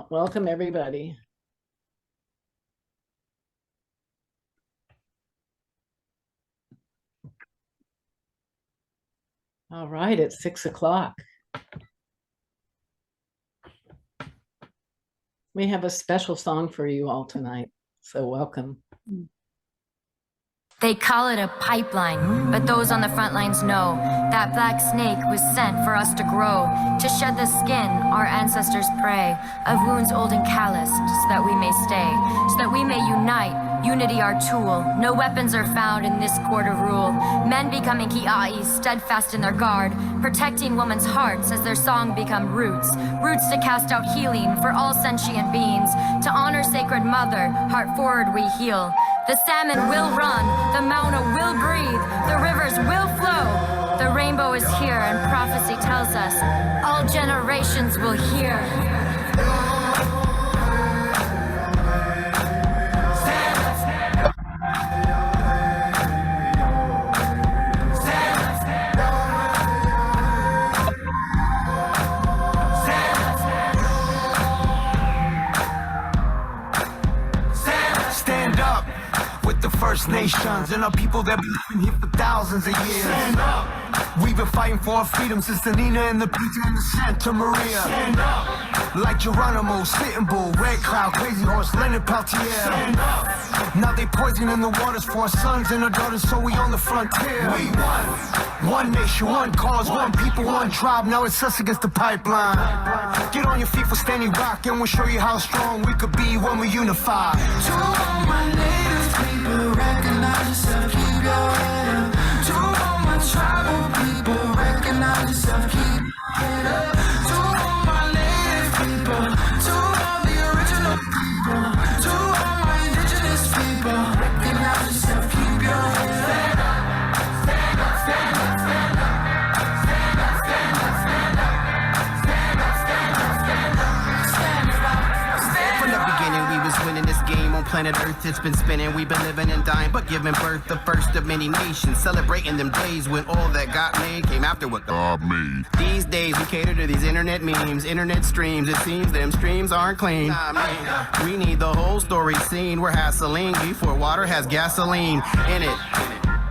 Welcome, everybody. All right, it's 6 o'clock. We have a special song for you all tonight, so welcome. They call it a pipeline, but those on the front lines know that black snake was sent for us to grow, to shed the skin our ancestors pray, of wounds old and calloused, so that we may stay, so that we may unite, unity our tool. No weapons are found in this court of rule. Men becoming ki'ai, steadfast in their guard, protecting women's hearts as their song become roots, roots to cast out healing for all sentient beings, to honor sacred mother, heart forward we heal. The salmon will run, the Mauna will breathe, the rivers will flow. The rainbow is here and prophecy tells us all generations will hear. First Nations and our people that been living here for thousands of years. Stand up. We've been fighting for our freedom since the Nina and the Pinta and the Santa Maria. Stand up. Like Geronimo, Sitting Bull, Red Cloud, Crazy Horse, Leonard Peltier. Stand up. Now they poisoning the waters for our sons and our daughters, so we on the frontier. We won. One nation, one cause, one people, one tribe. Now it's us against the pipeline. Get on your feet for Standing Rock, and we'll show you how strong we could be when we unify. To all my native people, recognize yourself, keep your head up. To all my tribal people, recognize yourself, keep your head up. To all my native people, to all the original people, to all my indigenous people, recognize yourself, keep your head up. Stand up, stand up, stand up, stand up, stand up, stand up, stand up, stand up, stand up, stand up, stand up. From the beginning we was winning this game on planet Earth. It's been spinning, we've been living and dying, but giving birth the first of many nations, celebrating them days when all that got made came after what God made. These days we cater to these internet memes, internet streams. It seems them streams aren't clean. We need the whole story seen where hassling before water has gasoline in it.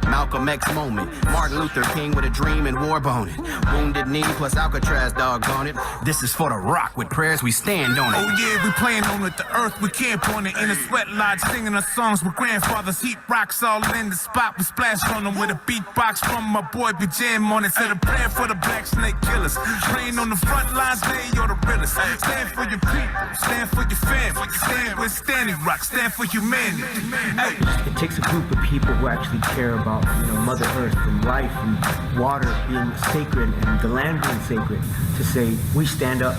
Malcolm X moment, Martin Luther King with a dream and war boning, Wounded Knee plus Alcatraz doggone it. This is for the rock, with prayers we stand on it. Oh yeah, we playing on it, the earth we camp on it. In a sweat lodge singing our songs with grandfathers. Heat rocks all in the spot, we splash on them with a beatbox from my boy, we jam on it. Said a prayer for the black snake killers. Praying on the front lines, they you're the realest. Stand for your people, stand for your family, stand with Standing Rock, stand for humanity. Hey. It takes a group of people who actually care about, Mother Earth and life and water being sacred and the land being sacred to say, we stand up.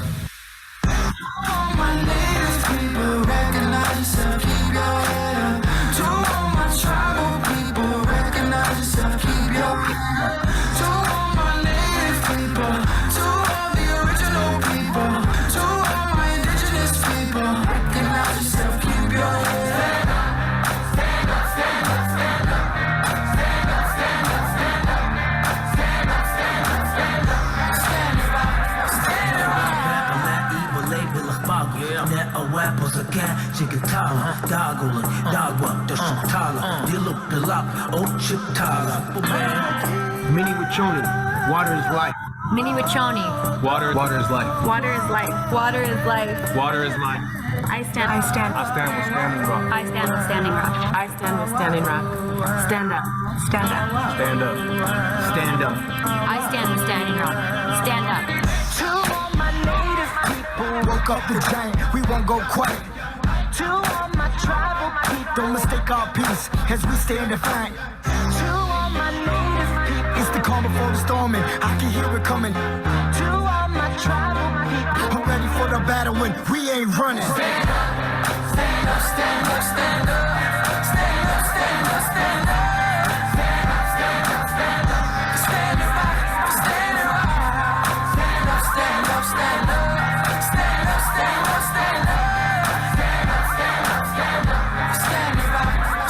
All my native people, recognize yourself, keep your head up. To all my tribal people, recognize yourself, keep your head up. To all my native people, to all the original people, to all my indigenous people, recognize yourself, keep your head up. Stand up, stand up, stand up. Stand up, stand up, stand up. Stand up, stand up, stand up. Stand up, stand up. 내 어웨버스게 지긋하라 다굴은 다와 더식타라 딜룩빌락 오십타라 Mini Wachoni, water is life. Mini Wachoni. Water is life. Water is life. Water is life. Water is life. I stand with Standing Rock. I stand with Standing Rock. I stand with Standing Rock. Stand up. Stand up. Stand up. Stand up. I stand with Standing Rock. Stand up. To all my native people, woke up the giant, we won't go quiet. To all my tribal people, don't mistake our peace as we stand defiant. To all my native people, it's the calm before the storm and I can hear it coming. To all my tribal people, I'm ready for the battle when we ain't running. Stand up, stand up, stand up, stand up. Stand up, stand up, stand up. Stand up, stand up, stand up. Stand up, stand up. Stand up, stand up, stand up. Stand up, stand up, stand up. Stand up, stand up, stand up. Stand up,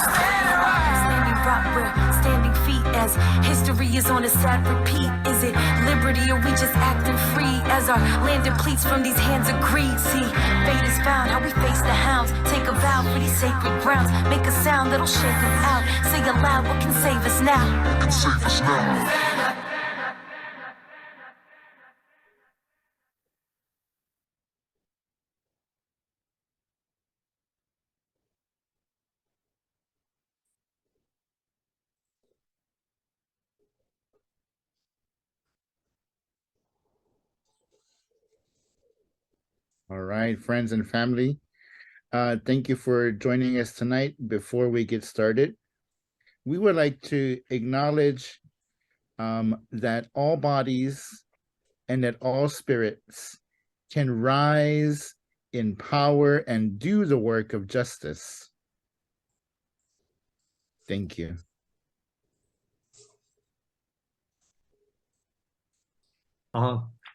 stand up. Standing rock, we're standing feet as history is on a sad repeat? Is it liberty or we just acting free as our land depletes from these hands of greed? See, fate is found, how we face the hounds. Take a vow for these sacred grounds. Make a sound that'll shake them out. Say aloud, what can save us now? What can save us now? All right, friends and family. Thank you for joining us tonight. Before we get started, we would like to acknowledge that all bodies and that all spirits can rise in power and do the work of justice. Thank you.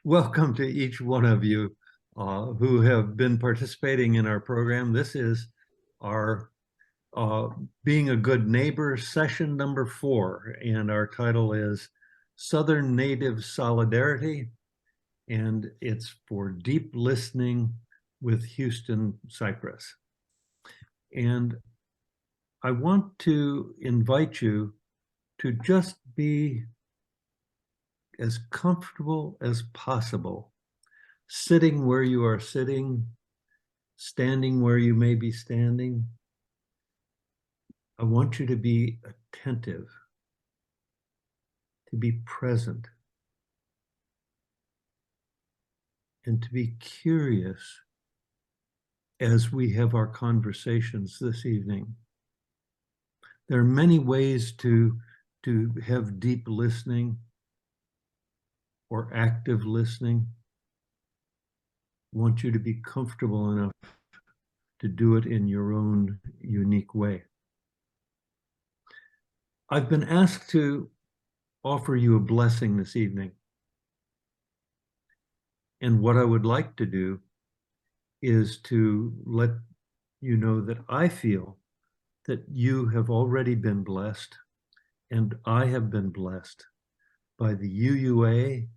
Welcome to each one of you who have been participating in our program. This is our Being a Good Neighbor session number 4, and our title is Southern Native Solidarity, and it's for deep listening with Houston Cypress. And I want to invite you to just be as comfortable as possible, sitting where you are sitting, standing where you may be standing. I want you to be attentive, to be present, and to be curious as we have our conversations this evening. There are many ways to have deep listening or active listening. I want you to be comfortable enough to do it in your own unique way. I've been asked to offer you a blessing this evening. And what I would like to do is to let you know that I feel that you have already been blessed, and I have been blessed by the UUA,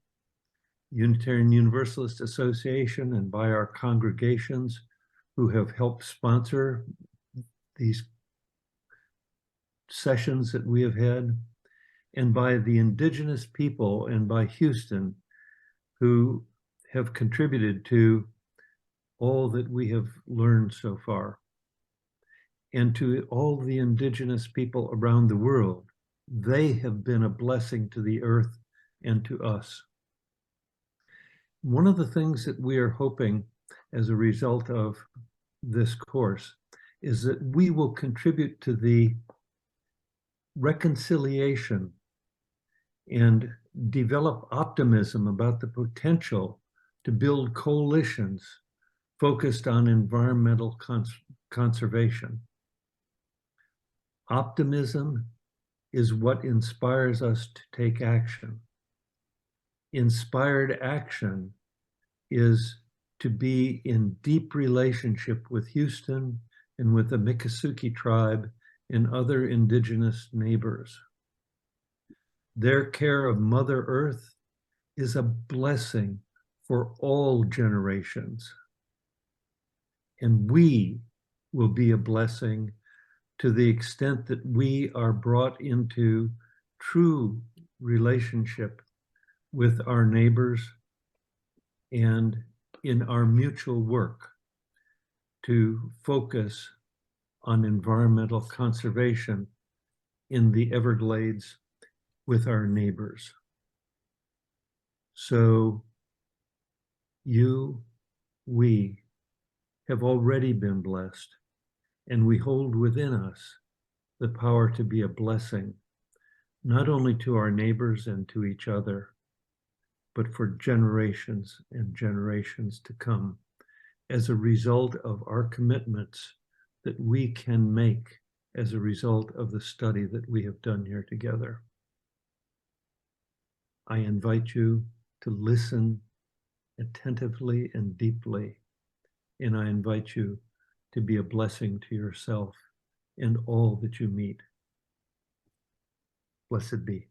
Unitarian Universalist Association, and by our congregations who have helped sponsor these sessions that we have had, and by the indigenous people and by Houston who have contributed to all that we have learned so far. And to all the indigenous people around the world, they have been a blessing to the earth and to us. One of the things that we are hoping as a result of this course is that we will contribute to the reconciliation and develop optimism about the potential to build coalitions focused on environmental conservation. Optimism is what inspires us to take action. Inspired action is to be in deep relationship with Houston and with the Miccosukee tribe and other indigenous neighbors. Their care of Mother Earth is a blessing for all generations. And we will be a blessing to the extent that we are brought into true relationship with our neighbors and in our mutual work to focus on environmental conservation in the Everglades with our neighbors. So we have already been blessed, and we hold within us the power to be a blessing, not only to our neighbors and to each other, but for generations and generations to come as a result of our commitments that we can make as a result of the study that we have done here together. I invite you to listen attentively and deeply, and I invite you to be a blessing to yourself and all that you meet. Blessed be.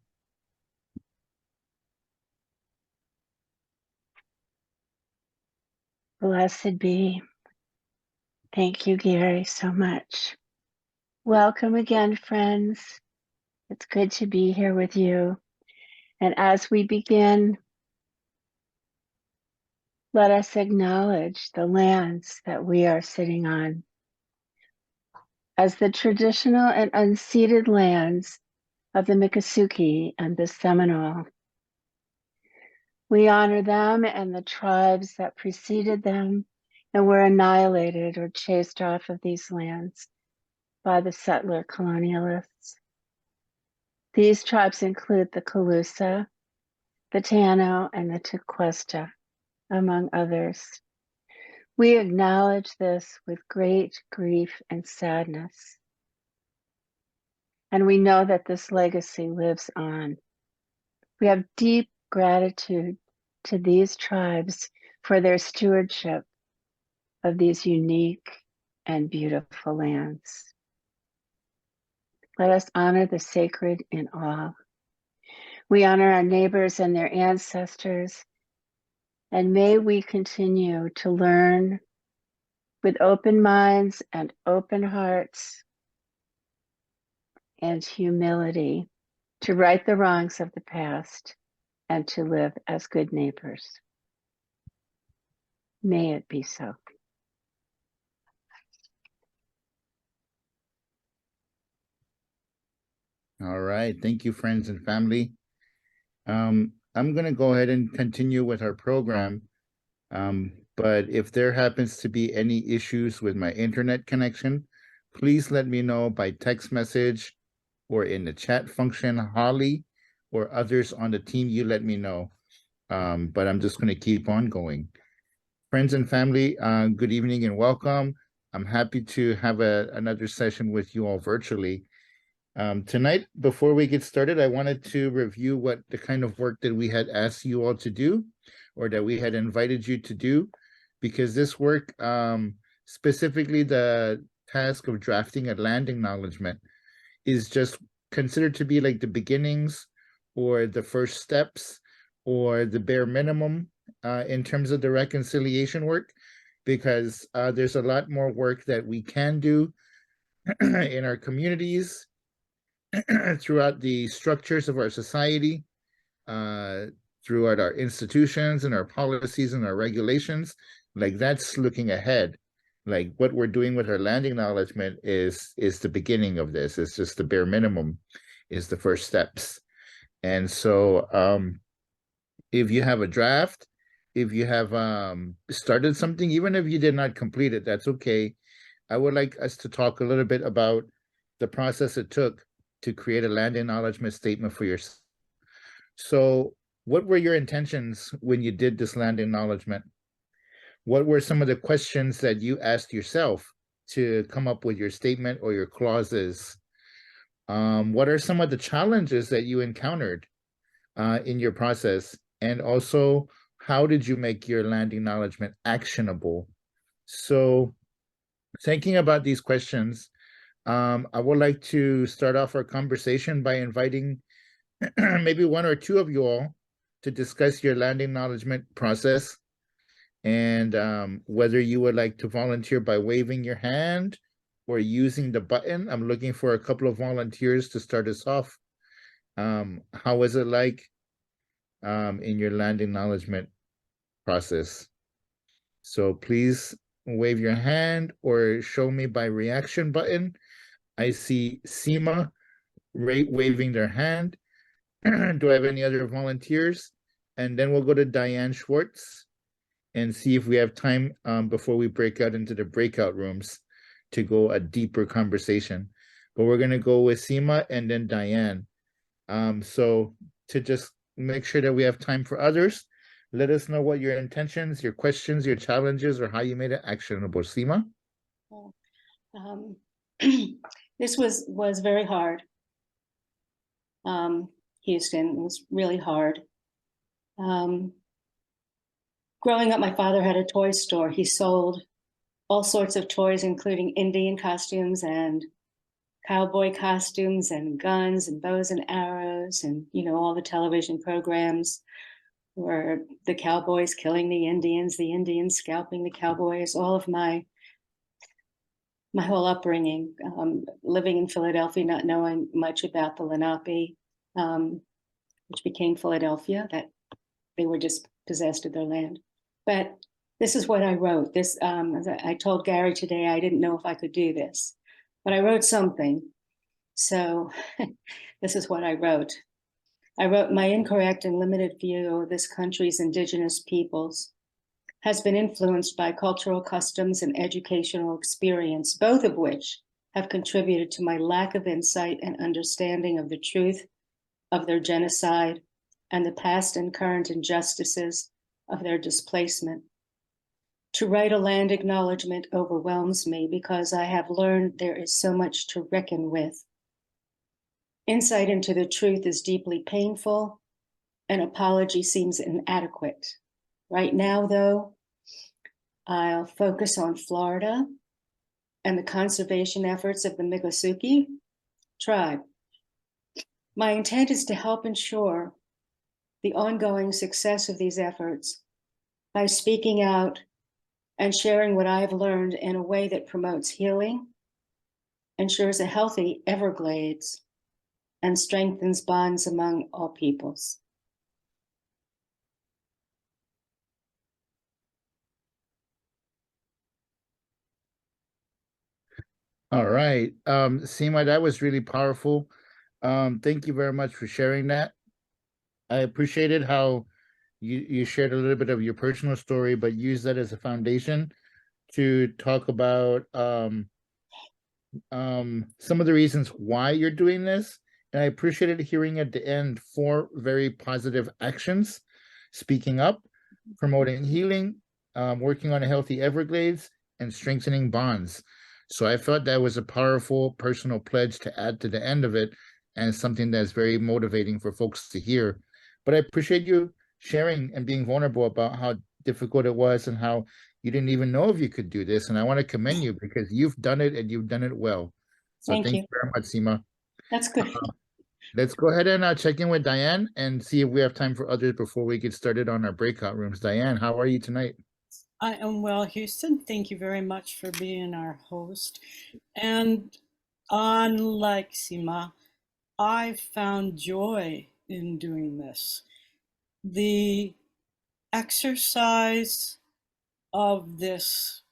Blessed be. Thank you, Gary, so much. Welcome again, friends. It's good to be here with you. And as we begin, let us acknowledge the lands that we are sitting on as the traditional and unceded lands of the Miccosukee and the Seminole. We honor them and the tribes that preceded them and were annihilated or chased off of these lands by the settler colonialists. These tribes include the Calusa, the Tano, and the Tequesta, among others. We acknowledge this with great grief and sadness. And we know that this legacy lives on. We have deep gratitude to these tribes for their stewardship of these unique and beautiful lands. Let us honor the sacred in all. We honor our neighbors and their ancestors, and may we continue to learn with open minds and open hearts and humility to right the wrongs of the past and to live as good neighbors. May it be so. All right. Thank you, friends and family. I'm going to go ahead and continue with our program. But if there happens to be any issues with my internet connection, please let me know by text message or in the chat function, Holly, or others on the team, you let me know. But I'm just going to keep on going. Friends and family, good evening and welcome. I'm happy to have another session with you all virtually. Tonight, before we get started, I wanted to review what the kind of work that we had asked you all to do, or that we had invited you to do, because this work, specifically the task of drafting a land acknowledgement, is just considered to be like the beginnings or the first steps or the bare minimum in terms of the reconciliation work, because there's a lot more work that we can do in our communities, throughout the structures of our society, throughout our institutions and our policies and our regulations. Like, that's looking ahead. Like, what we're doing with our land acknowledgement is the beginning of this. It's just the bare minimum, is the first steps. And so if you have a draft, if you have started something, even if you did not complete it, that's okay. I would like us to talk a little bit about the process it took to create a land acknowledgement statement for yourself. So what were your intentions when you did this land acknowledgement? What were some of the questions that you asked yourself to come up with your statement or your clauses? What are some of the challenges that you encountered in your process? And also, how did you make your land acknowledgement actionable? So thinking about these questions, I would like to start off our conversation by inviting maybe one or two of you all to discuss your land acknowledgement process, and whether you would like to volunteer by waving your hand or using the button. I'm looking for a couple of volunteers to start us off. How was it like in your land acknowledgement process? So please wave your hand or show me by reaction button. I see Seema waving their hand. Do I have any other volunteers? And then we'll go to Diane Schwartz and see if we have time before we break out into the breakout rooms to go a deeper conversation. But we're going to go with Seema and then Diane. So to just make sure that we have time for others, let us know what your intentions, your questions, your challenges, or how you made it actionable. Seema? This was very hard. Houston, it was really hard. Growing up, my father had a toy store. He sold all sorts of toys, including Indian costumes and cowboy costumes and guns and bows and arrows, and all the television programs where the cowboys killing the Indians scalping the cowboys. All of my whole upbringing, living in Philadelphia, not knowing much about the Lenape, which became Philadelphia, that they were just possessed of their land. But this is what I wrote. This, I told Gary today I didn't know if I could do this, but I wrote something. So this is what I wrote. I wrote, my incorrect and limited view of this country's indigenous peoples has been influenced by cultural customs and educational experience, both of which have contributed to my lack of insight and understanding of the truth of their genocide and the past and current injustices of their displacement. To write a land acknowledgement overwhelms me because I have learned there is so much to reckon with. Insight into the truth is deeply painful. An apology seems inadequate. Right now, though, I'll focus on Florida and the conservation efforts of the Miccosukee tribe. My intent is to help ensure the ongoing success of these efforts by speaking out and sharing what I've learned in a way that promotes healing, ensures a healthy Everglades, and strengthens bonds among all peoples. All right. Seema, that was really powerful. Thank you very much for sharing that. I appreciated how you shared a little bit of your personal story, but use that as a foundation to talk about some of the reasons why you're doing this. And I appreciated hearing at the end 4 very positive actions: speaking up, promoting healing, working on a healthy Everglades, and strengthening bonds. So I felt that was a powerful personal pledge to add to the end of it, and something that's very motivating for folks to hear. But I appreciate you sharing and being vulnerable about how difficult it was and how you didn't even know if you could do this. And I want to commend you because you've done it and you've done it well. So Thank thank you. you very much, Seema. That's good. Let's go ahead and check in with Diane and see if we have time for others before we get started on our breakout rooms. Diane, how are you tonight? I am well, Houston. Thank you very much for being our host. And unlike Seema, I found joy in doing this. The exercise of this,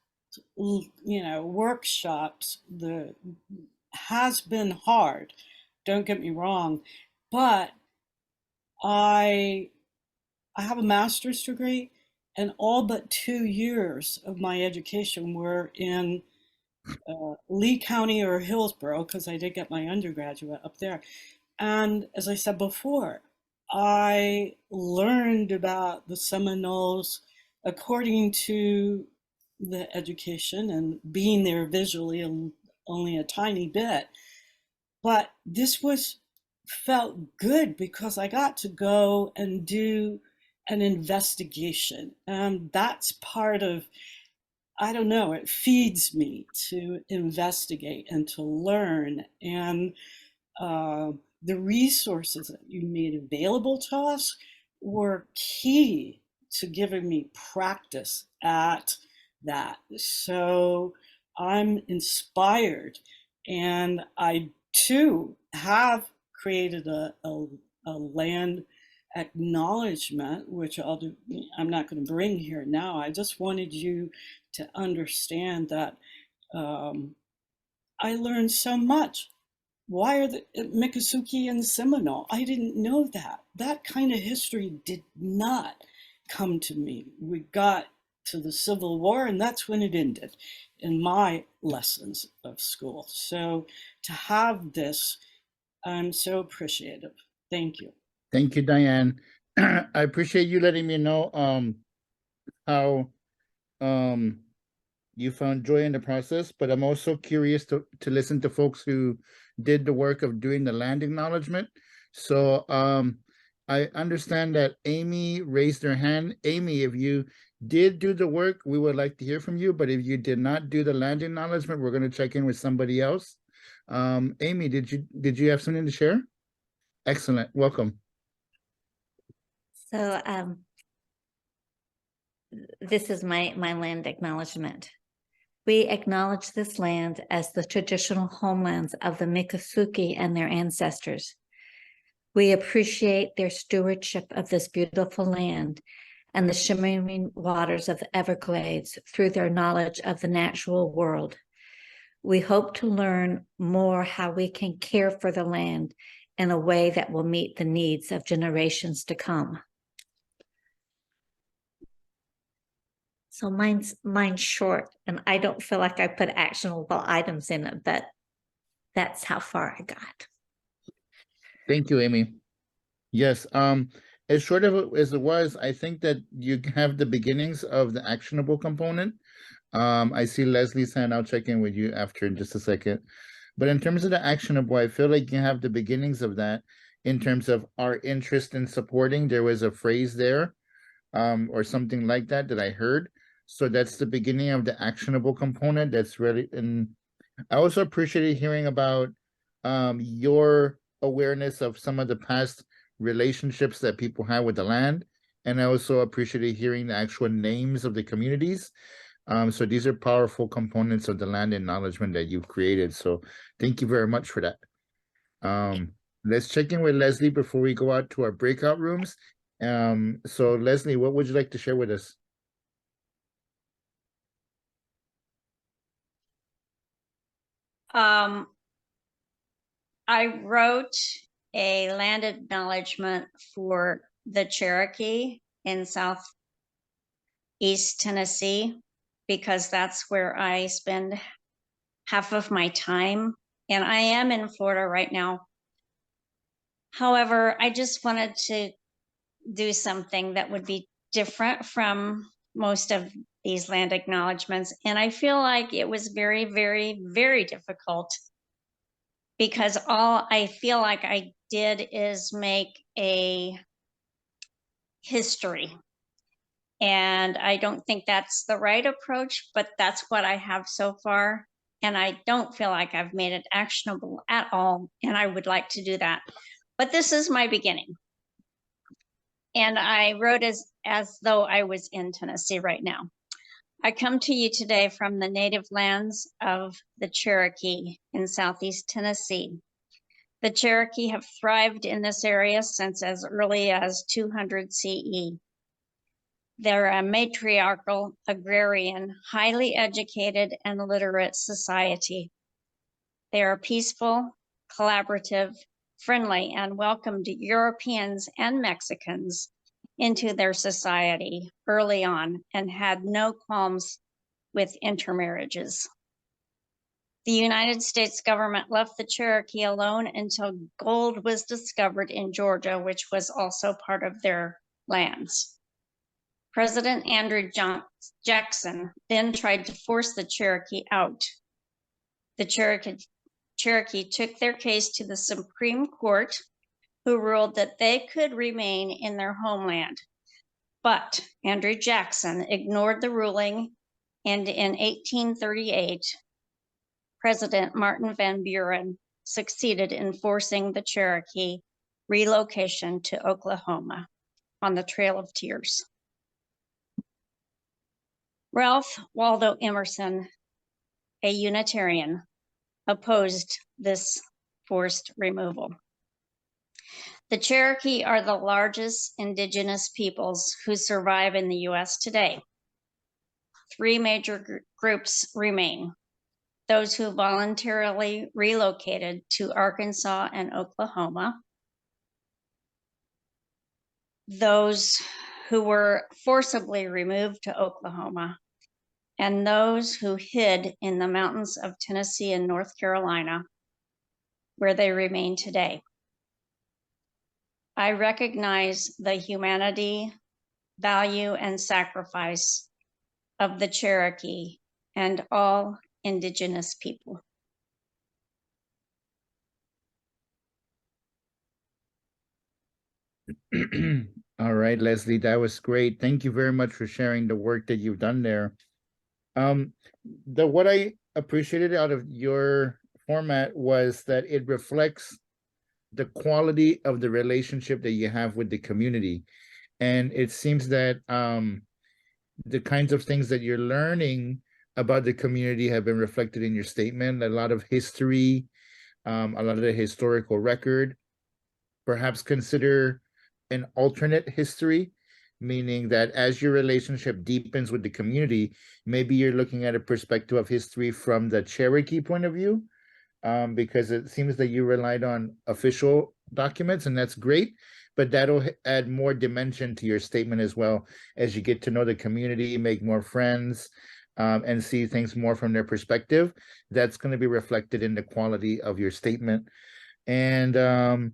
workshops, has been hard. Don't get me wrong, but I have a master's degree, and all but 2 years of my education were in Lee County or Hillsborough, because I did get my undergraduate up there. And as I said before, I learned about the Seminoles according to the education and being there visually only a tiny bit. But this felt good because I got to go and do an investigation. And that's part of, I don't know, it feeds me to investigate and to learn. And the resources that you made available to us were key to giving me practice at that. So I'm inspired, and I too have created a land acknowledgement, which I'll do. I'm not going to bring here now. I just wanted you to understand that I learned so much. Why are the Miccosukee and Seminole? I didn't know that. That kind of history did not come to me. We got to the Civil War, and that's when it ended in my lessons of school. So to have this, I'm so appreciative. Thank you. Thank you, Diane. I appreciate you letting me know how you found joy in the process, but I'm also curious to listen to folks who did the work of doing the land acknowledgement. So I understand that Amy raised her hand. Amy, if you did do the work, we would like to hear from you, but if you did not do the land acknowledgement, we're going to check in with somebody else. Amy, did you have something to share? Excellent. Welcome. So this is my land acknowledgement. We acknowledge this land as the traditional homelands of the Miccosukee and their ancestors. We appreciate their stewardship of this beautiful land and the shimmering waters of the Everglades through their knowledge of the natural world. We hope to learn more how we can care for the land in a way that will meet the needs of generations to come. So mine's short, and I don't feel like I put actionable items in it, but that's how far I got. Thank you, Amy. Yes, as short of as it was, I think that you have the beginnings of the actionable component. I see Leslie's hand. I'll check in with you after in just a second. But in terms of the actionable, I feel like you have the beginnings of that in terms of our interest in supporting. There was a phrase there, or something like that that I heard. So that's the beginning of the actionable component. That's really, and I also appreciated hearing about your awareness of some of the past relationships that people have with the land. And I also appreciated hearing the actual names of the communities. So these are powerful components of the land acknowledgement that you've created. So thank you very much for that. Let's check in with Leslie before we go out to our breakout rooms. So Leslie, what would you like to share with us? I wrote a land acknowledgement for the Cherokee in Southeast Tennessee, because that's where I spend half of my time. And I am in Florida right now. However, I just wanted to do something that would be different from most of these land acknowledgements. And I feel like it was very, very, very difficult, because all I feel like I did is make a history. And I don't think that's the right approach, but that's what I have so far. And I don't feel like I've made it actionable at all. And I would like to do that. But this is my beginning. And I wrote as though I was in Tennessee right now. I come to you today from the native lands of the Cherokee in Southeast Tennessee. The Cherokee have thrived in this area since as early as 200 CE. They're a matriarchal, agrarian, highly educated, and literate society. They are peaceful, collaborative, friendly, and welcomed Europeans and Mexicans into their society early on and had no qualms with intermarriages. The United States government left the Cherokee alone until gold was discovered in Georgia, which was also part of their lands. President Andrew Jackson then tried to force the Cherokee out. The Cherokee took their case to the Supreme Court, who ruled that they could remain in their homeland. But Andrew Jackson ignored the ruling, and in 1838, President Martin Van Buren succeeded in forcing the Cherokee relocation to Oklahoma on the Trail of Tears. Ralph Waldo Emerson, a Unitarian, opposed this forced removal. The Cherokee are the largest indigenous peoples who survive in the U.S. today. Three major groups remain: those who voluntarily relocated to Arkansas and Oklahoma, those who were forcibly removed to Oklahoma, and those who hid in the mountains of Tennessee and North Carolina, where they remain today. I recognize the humanity, value, and sacrifice of the Cherokee and all indigenous people. All right, Leslie, that was great. Thank you very much for sharing the work that you've done there. What I appreciated out of your format was that it reflects the quality of the relationship that you have with the community. And it seems that the kinds of things that you're learning about the community have been reflected in your statement. A lot of history, a lot of the historical record. Perhaps consider an alternate history, meaning that as your relationship deepens with the community, maybe you're looking at a perspective of history from the Cherokee point of view, because it seems that you relied on official documents, and that's great, but that'll add more dimension to your statement as well as you get to know the community, make more friends, and see things more from their perspective. That's going to be reflected in the quality of your statement. And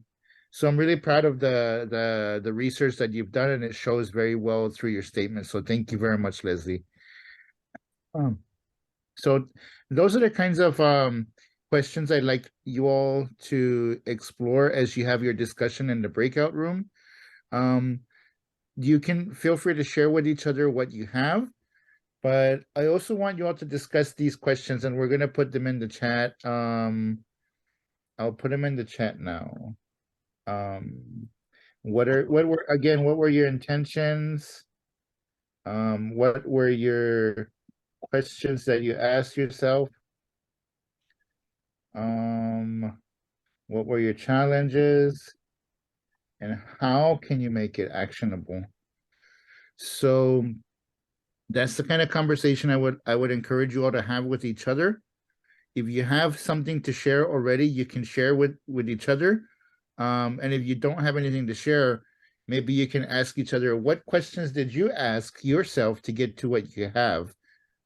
so I'm really proud of the research that you've done, and it shows very well through your statement. So thank you very much, Leslie. So those are the kinds of questions I'd like you all to explore as you have your discussion in the breakout room. You can feel free to share with each other what you have, but I also want you all to discuss these questions, and we're going to put them in the chat. I'll put them in the chat now. What were your intentions? What were your questions that you asked yourself? What were your challenges? And how can you make it actionable? So that's the kind of conversation I would encourage you all to have with each other. If you have something to share already, you can share with each other. And if you don't have anything to share, maybe you can ask each other, what questions did you ask yourself to get to what you have?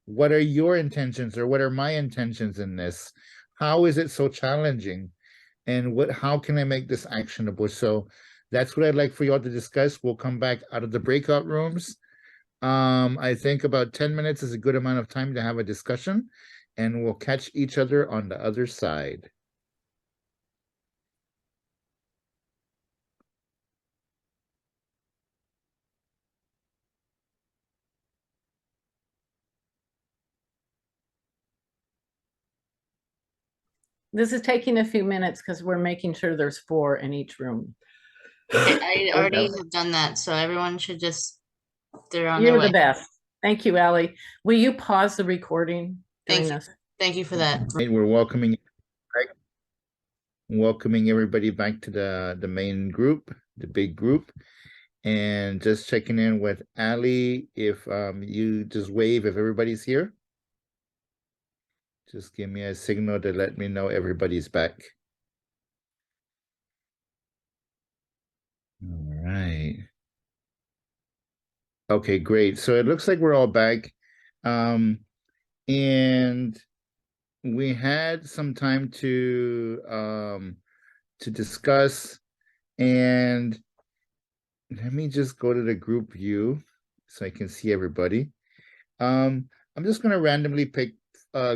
What are your intentions, or what are my intentions in this? How is it so challenging? And how can I make this actionable? So that's what I'd like for you all to discuss. We'll come back out of the breakout rooms. I think about 10 minutes is a good amount of time to have a discussion, and we'll catch each other on the other side. This is taking a few minutes because we're making sure there's 4 in each room. I already have done that, so everyone should just, they're on their You're way. the best. Thank you, Allie. Will you pause the recording during Thank you. this? Thank you for that. We're welcoming everybody back to the main group, the big group, and just checking in with Allie. If you just wave if everybody's here. Just give me a signal to let me know everybody's back. All right. Okay, great. So it looks like we're all back. And we had some time to discuss, and let me just go to the group view so I can see everybody. I'm just going to randomly pick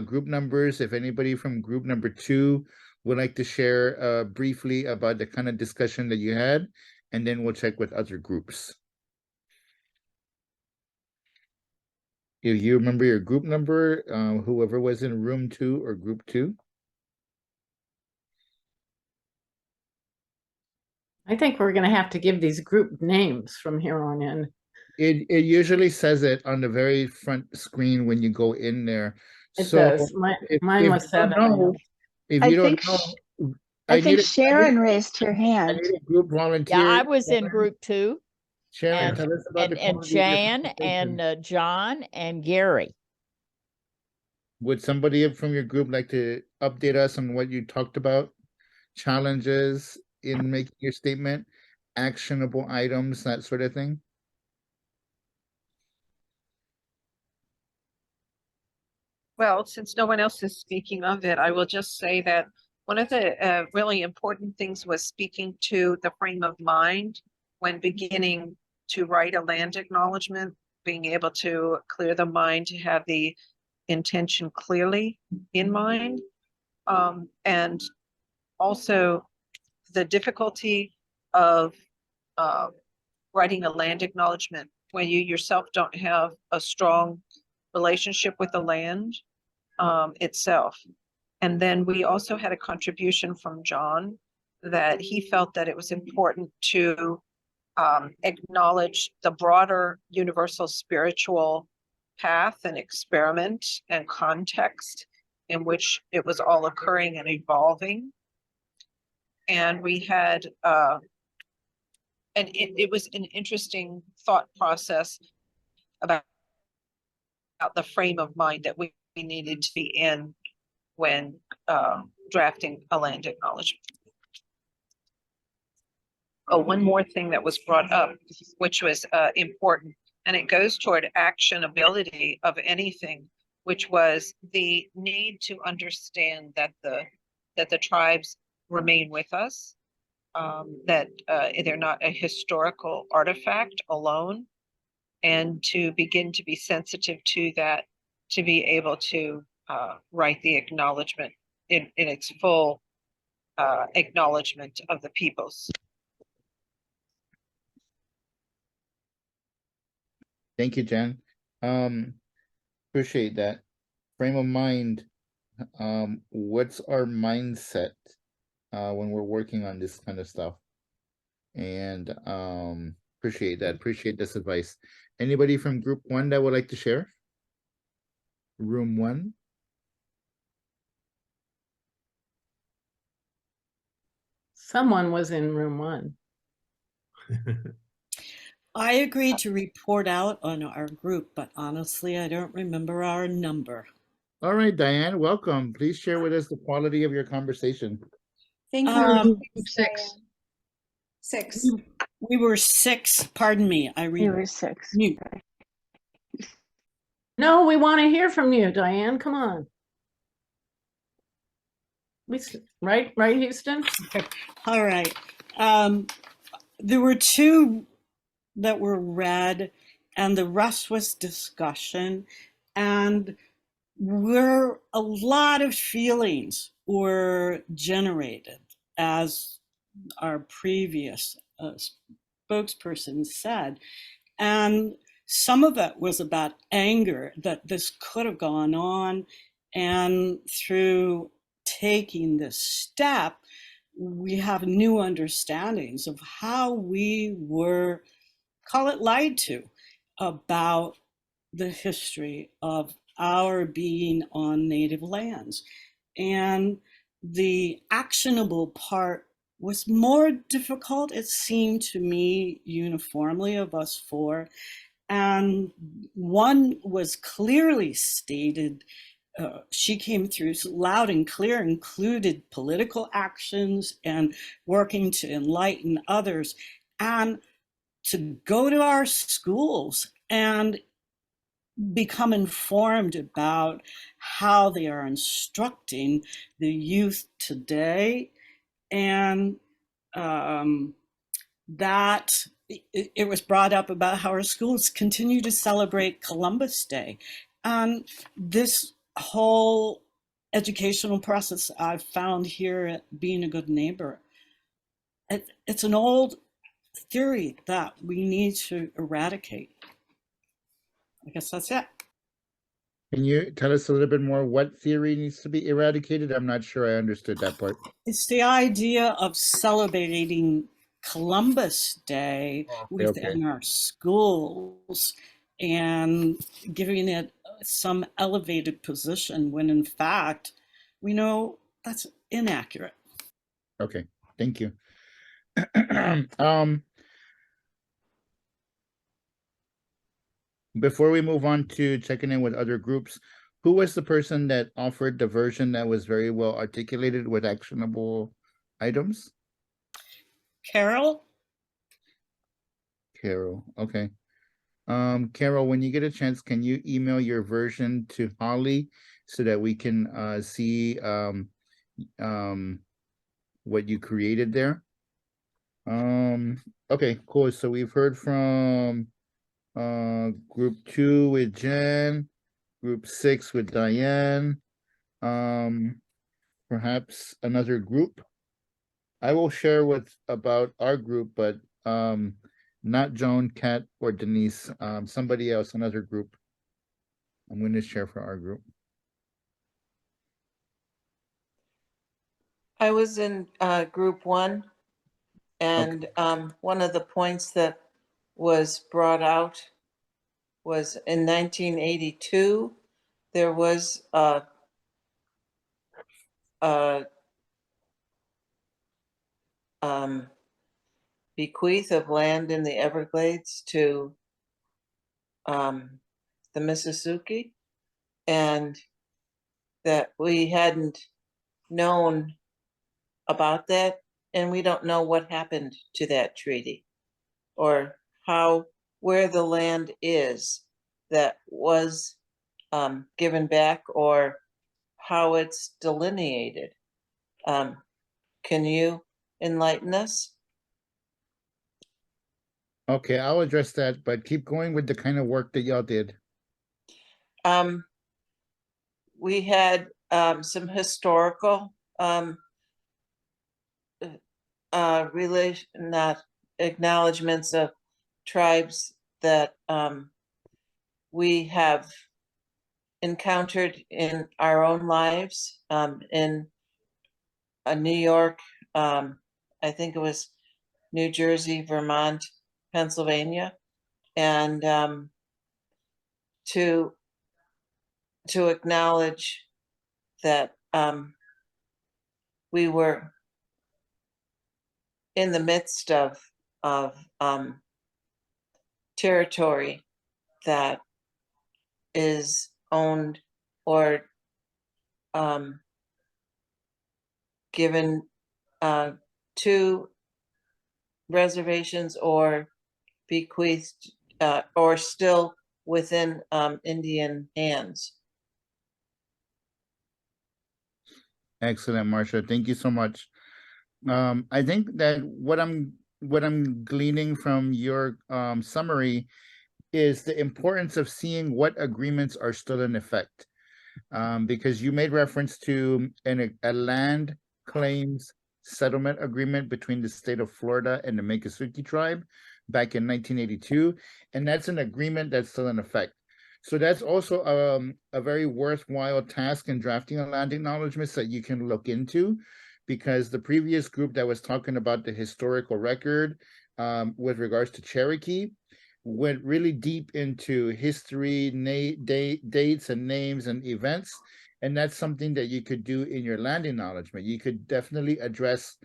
group numbers. If anybody from group number 2 would like to share briefly about the kind of discussion that you had, and then we'll check with other groups. If you remember your group number, whoever was in room 2 or group 2. I think we're going to have to give these group names from here on in. It usually says it on the very front screen when you go in there. It does. Mine was 7. If you don't know, I think Sharon raised her hand. I need a group volunteer. Yeah, I was in group 2. Sharon, tell us about and Jan and John and Gary. Would somebody from your group like to update us on what you talked about? Challenges in making your statement, actionable items, that sort of thing? Well, since no one else is speaking of it, I will just say that one of the really important things was speaking to the frame of mind when beginning to write a land acknowledgement, being able to clear the mind, to have the intention clearly in mind. And also the difficulty of writing a land acknowledgement when you yourself don't have a strong relationship with the land itself. And then we also had a contribution from John that he felt that it was important to acknowledge the broader universal spiritual path and experiment and context in which it was all occurring and evolving. And we had, and it was an interesting thought process about the frame of mind that we needed to be in when drafting a land acknowledgement. Oh, one more thing that was brought up, which was important, and it goes toward actionability of anything, which was the need to understand that the tribes remain with us, that they're not a historical artifact alone, and to begin to be sensitive to that, to be able to write the acknowledgement in its full acknowledgement of the peoples. Thank you, Jen. Appreciate that. Frame of mind. What's our mindset when we're working on this kind of stuff? And appreciate that. Appreciate this advice. Anybody from group 1 that would like to share? Room 1. Someone was in room 1. I agreed to report out on our group, but honestly, I don't remember our number. All right, Diane, welcome. Please share with us the quality of your conversation. Thank you. 6. 6. We were 6. Pardon me. We were 6. No, we want to hear from you, Diane. Come on. Right, Houston? All right. There were 2 that were read, and the rest was discussion. And a lot of feelings were generated, as our previous spokesperson said. And some of it was about anger that this could have gone on. And through taking this step, we have new understandings of how we were, call it, lied to about the history of our being on native lands. And the actionable part was more difficult, it seemed to me, uniformly of us 4. And one was clearly stated, she came through loud and clear, included political actions and working to enlighten others, and to go to our schools and become informed about how they are instructing the youth today. And that it was brought up about how our schools continue to celebrate Columbus Day. And this whole educational process I've found here at Being a Good Neighbor, it's an old theory that we need to eradicate. I guess that's it. Can you tell us a little bit more what theory needs to be eradicated? I'm not sure I understood that part. It's the idea of celebrating Columbus Day within our schools and giving it some elevated position when in fact we know that's inaccurate. Okay, thank you. Before we move on to checking in with other groups, who was the person that offered the version that was very well articulated with actionable items? Carol, okay. Carol, when you get a chance, can you email your version to Holly so that we can see what you created there? Okay, cool. So we've heard from group 2 with Jen, group 6 with Diane, perhaps another group. I will share about our group, but not Joan, Kat, or Denise, somebody else, another group. I'm going to share for our group. I was in group 1, and one of the points that was brought out was in 1982, there was a bequeath of land in the Everglades to the Mississippi, and that we hadn't known about that, and we don't know what happened to that treaty or where the land is that was given back, or how it's delineated. Can you enlighten us? Okay, I'll address that, but keep going with the kind of work that y'all did. We had some historical not acknowledgments of tribes that we have encountered in our own lives, in New York, I think it was New Jersey, Vermont, Pennsylvania, and to acknowledge that we were in the midst of territory that is owned or given to reservations or bequeathed or still within Indian hands. Excellent, Marcia. Thank you so much. I think that what I'm gleaning from your summary is the importance of seeing what agreements are still in effect. Because you made reference to a land claims settlement agreement between the state of Florida and the Miccosukee tribe back in 1982, and that's an agreement that's still in effect. So that's also a very worthwhile task in drafting a land acknowledgements that you can look into, because the previous group that was talking about the historical record with regards to Cherokee went really deep into history, dates and names and events. And that's something that you could do in your land acknowledgement. You could definitely address,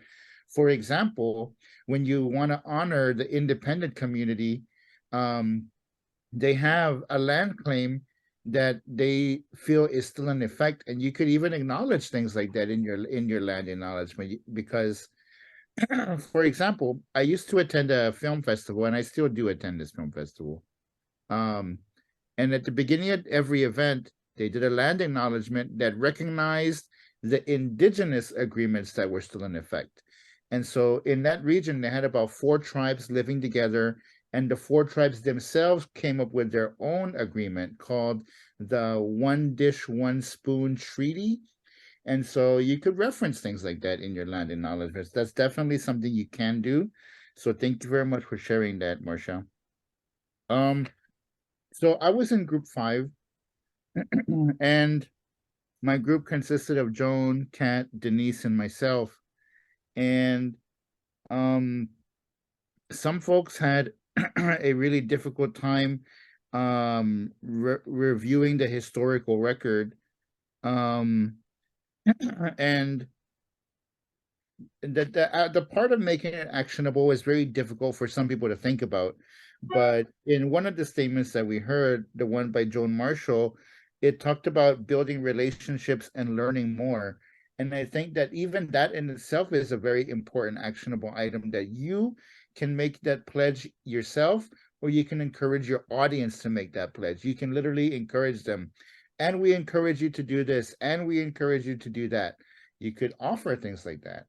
for example, when you want to honor the independent community, they have a land claim that they feel is still in effect, and you could even acknowledge things like that in your land acknowledgement. Because for example, I used to attend a film festival, and I still do attend this film festival. And at the beginning of every event, they did a land acknowledgement that recognized the indigenous agreements that were still in effect. And so in that region, they had about 4 tribes living together, and the 4 tribes themselves came up with their own agreement called the One Dish, One Spoon Treaty. And so you could reference things like that in your land acknowledgements. That's definitely something you can do. So thank you very much for sharing that, Marcia. So I was in group 5, and my group consisted of Joan, Kat, Denise, and myself. And some folks had a really difficult time reviewing the historical record. And the part of making it actionable is very difficult for some people to think about. But in one of the statements that we heard, the one by Joan Marshall, it talked about building relationships and learning more. And I think that even that in itself is a very important actionable item, that you can make that pledge yourself, or you can encourage your audience to make that pledge. You can literally encourage them. And we encourage you to do this, and we encourage you to do that. You could offer things like that.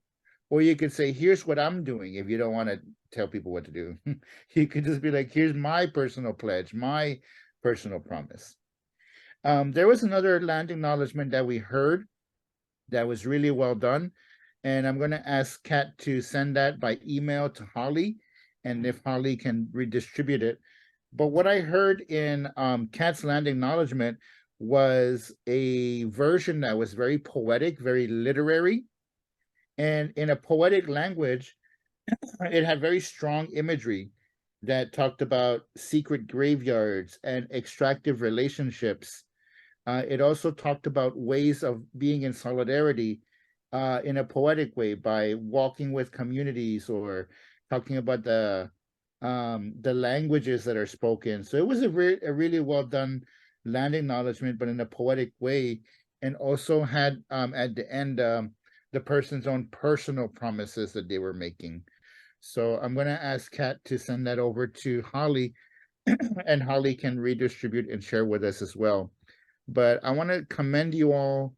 Or you could say, here's what I'm doing, if you don't want to tell people what to do. You could just be like, here's my personal pledge, my personal promise. There was another land acknowledgement that we heard that was really well done. And I'm going to ask Kat to send that by email to Holly, and if Holly can redistribute it. But what I heard in Kat's land acknowledgement was a version that was very poetic, very literary. And in a poetic language, it had very strong imagery that talked about secret graveyards and extractive relationships. It also talked about ways of being in solidarity in a poetic way by walking with communities or talking about the languages that are spoken. So it was a really well done land acknowledgement, but in a poetic way, and also had at the end the person's own personal promises that they were making. So I'm going to ask Kat to send that over to Holly, and Holly can redistribute and share with us as well. But I want to commend you all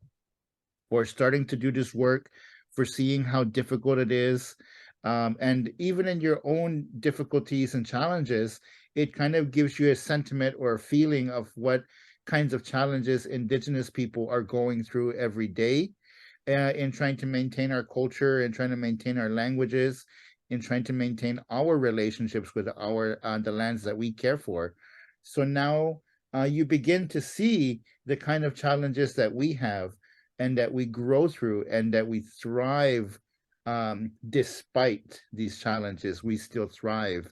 for starting to do this work, for seeing how difficult it is. And even in your own difficulties and challenges, it kind of gives you a sentiment or a feeling of what kinds of challenges Indigenous people are going through every day in trying to maintain our culture and trying to maintain our languages, in trying to maintain our relationships with our the lands that we care for. So now you begin to see the kind of challenges that we have and that we grow through and that we thrive despite these challenges. We still thrive.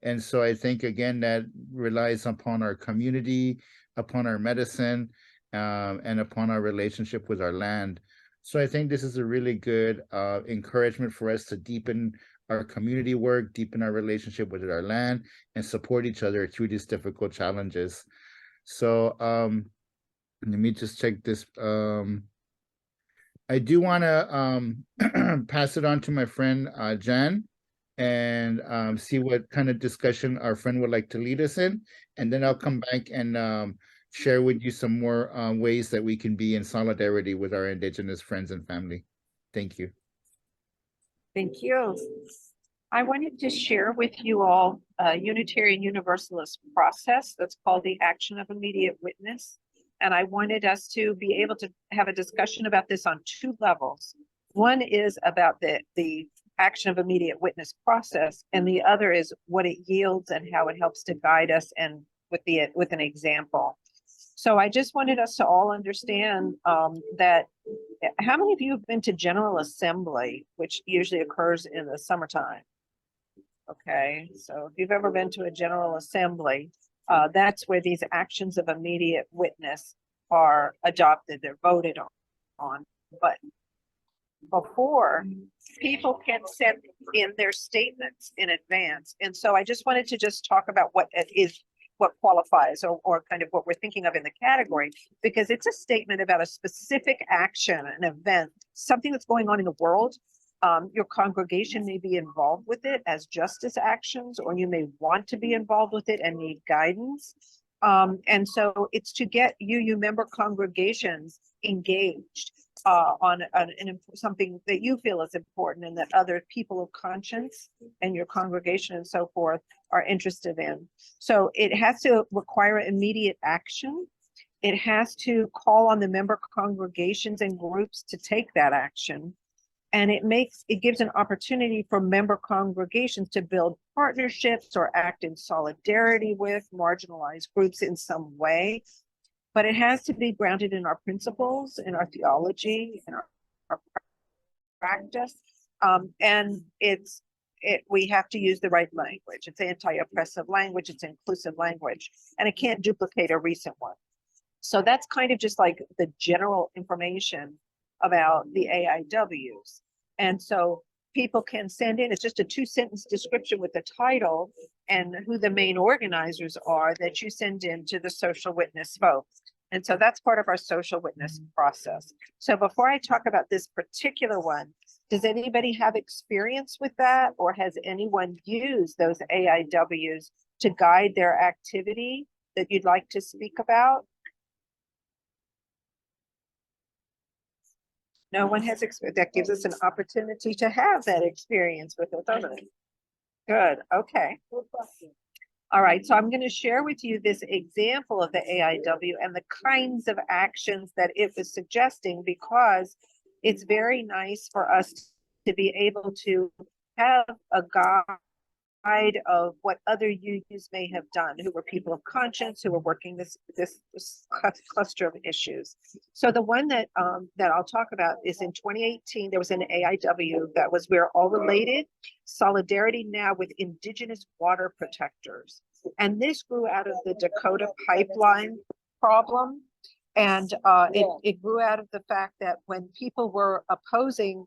And so I think, again, that relies upon our community, upon our medicine, and upon our relationship with our land. So I think this is a really good encouragement for us to deepen our community work, deepen our relationship with our land, and support each other through these difficult challenges. So let me just check this. I do want to pass it on to my friend Jan and see what kind of discussion our friend would like to lead us in. And then I'll come back and share with you some more ways that we can be in solidarity with our Indigenous friends and family. Thank you. Thank you. I wanted to share with you all a Unitarian Universalist process that's called the action of immediate witness. And I wanted us to be able to have a discussion about this on two levels. One is about the action of immediate witness process, and the other is what it yields and how it helps to guide us and with an example. So I just wanted us to all understand that how many of you have been to General Assembly, which usually occurs in the summertime? Okay, so if you've ever been to a General Assembly, that's where these actions of immediate witness are adopted, they're voted on. But before, people can send in their statements in advance. And so I just wanted to just talk about what it is, what qualifies or kind of what we're thinking of in the category, because it's a statement about a specific action, an event, something that's going on in the world. Your congregation may be involved with it as justice actions, or you may want to be involved with it and need guidance. And so it's to get you member congregations engaged on something that you feel is important and that other people of conscience and your congregation and so forth are interested in. So it has to require immediate action. It has to call on the member congregations and groups to take that action. And it gives an opportunity for member congregations to build partnerships or act in solidarity with marginalized groups in some way. But it has to be grounded in our principles, in our theology, in our practice. And we have to use the right language. It's anti-oppressive language, it's inclusive language, and it can't duplicate a recent one. So that's kind of just like the general information about the AIWs. And so people can send in, it's just a 2-sentence description with the title and who the main organizers are that you send in to the social witness folks. And so that's part of our social witness process. So before I talk about this particular one, does anybody have experience with that, or has anyone used those AIWs to guide their activity that you'd like to speak about? No one has experience. That gives us an opportunity to have that experience with it, doesn't it? Good. Okay. All right. So I'm going to share with you this example of the AIW and the kinds of actions that it was suggesting, because it's very nice for us to be able to have a guide of what other UUs may have done, who were people of conscience, who were working this cluster of issues. So the one that that I'll talk about is in 2018, there was an AIW that was We're All Related, Solidarity Now with Indigenous Water Protectors. And this grew out of the Dakota pipeline problem. And it grew out of the fact that when people were opposing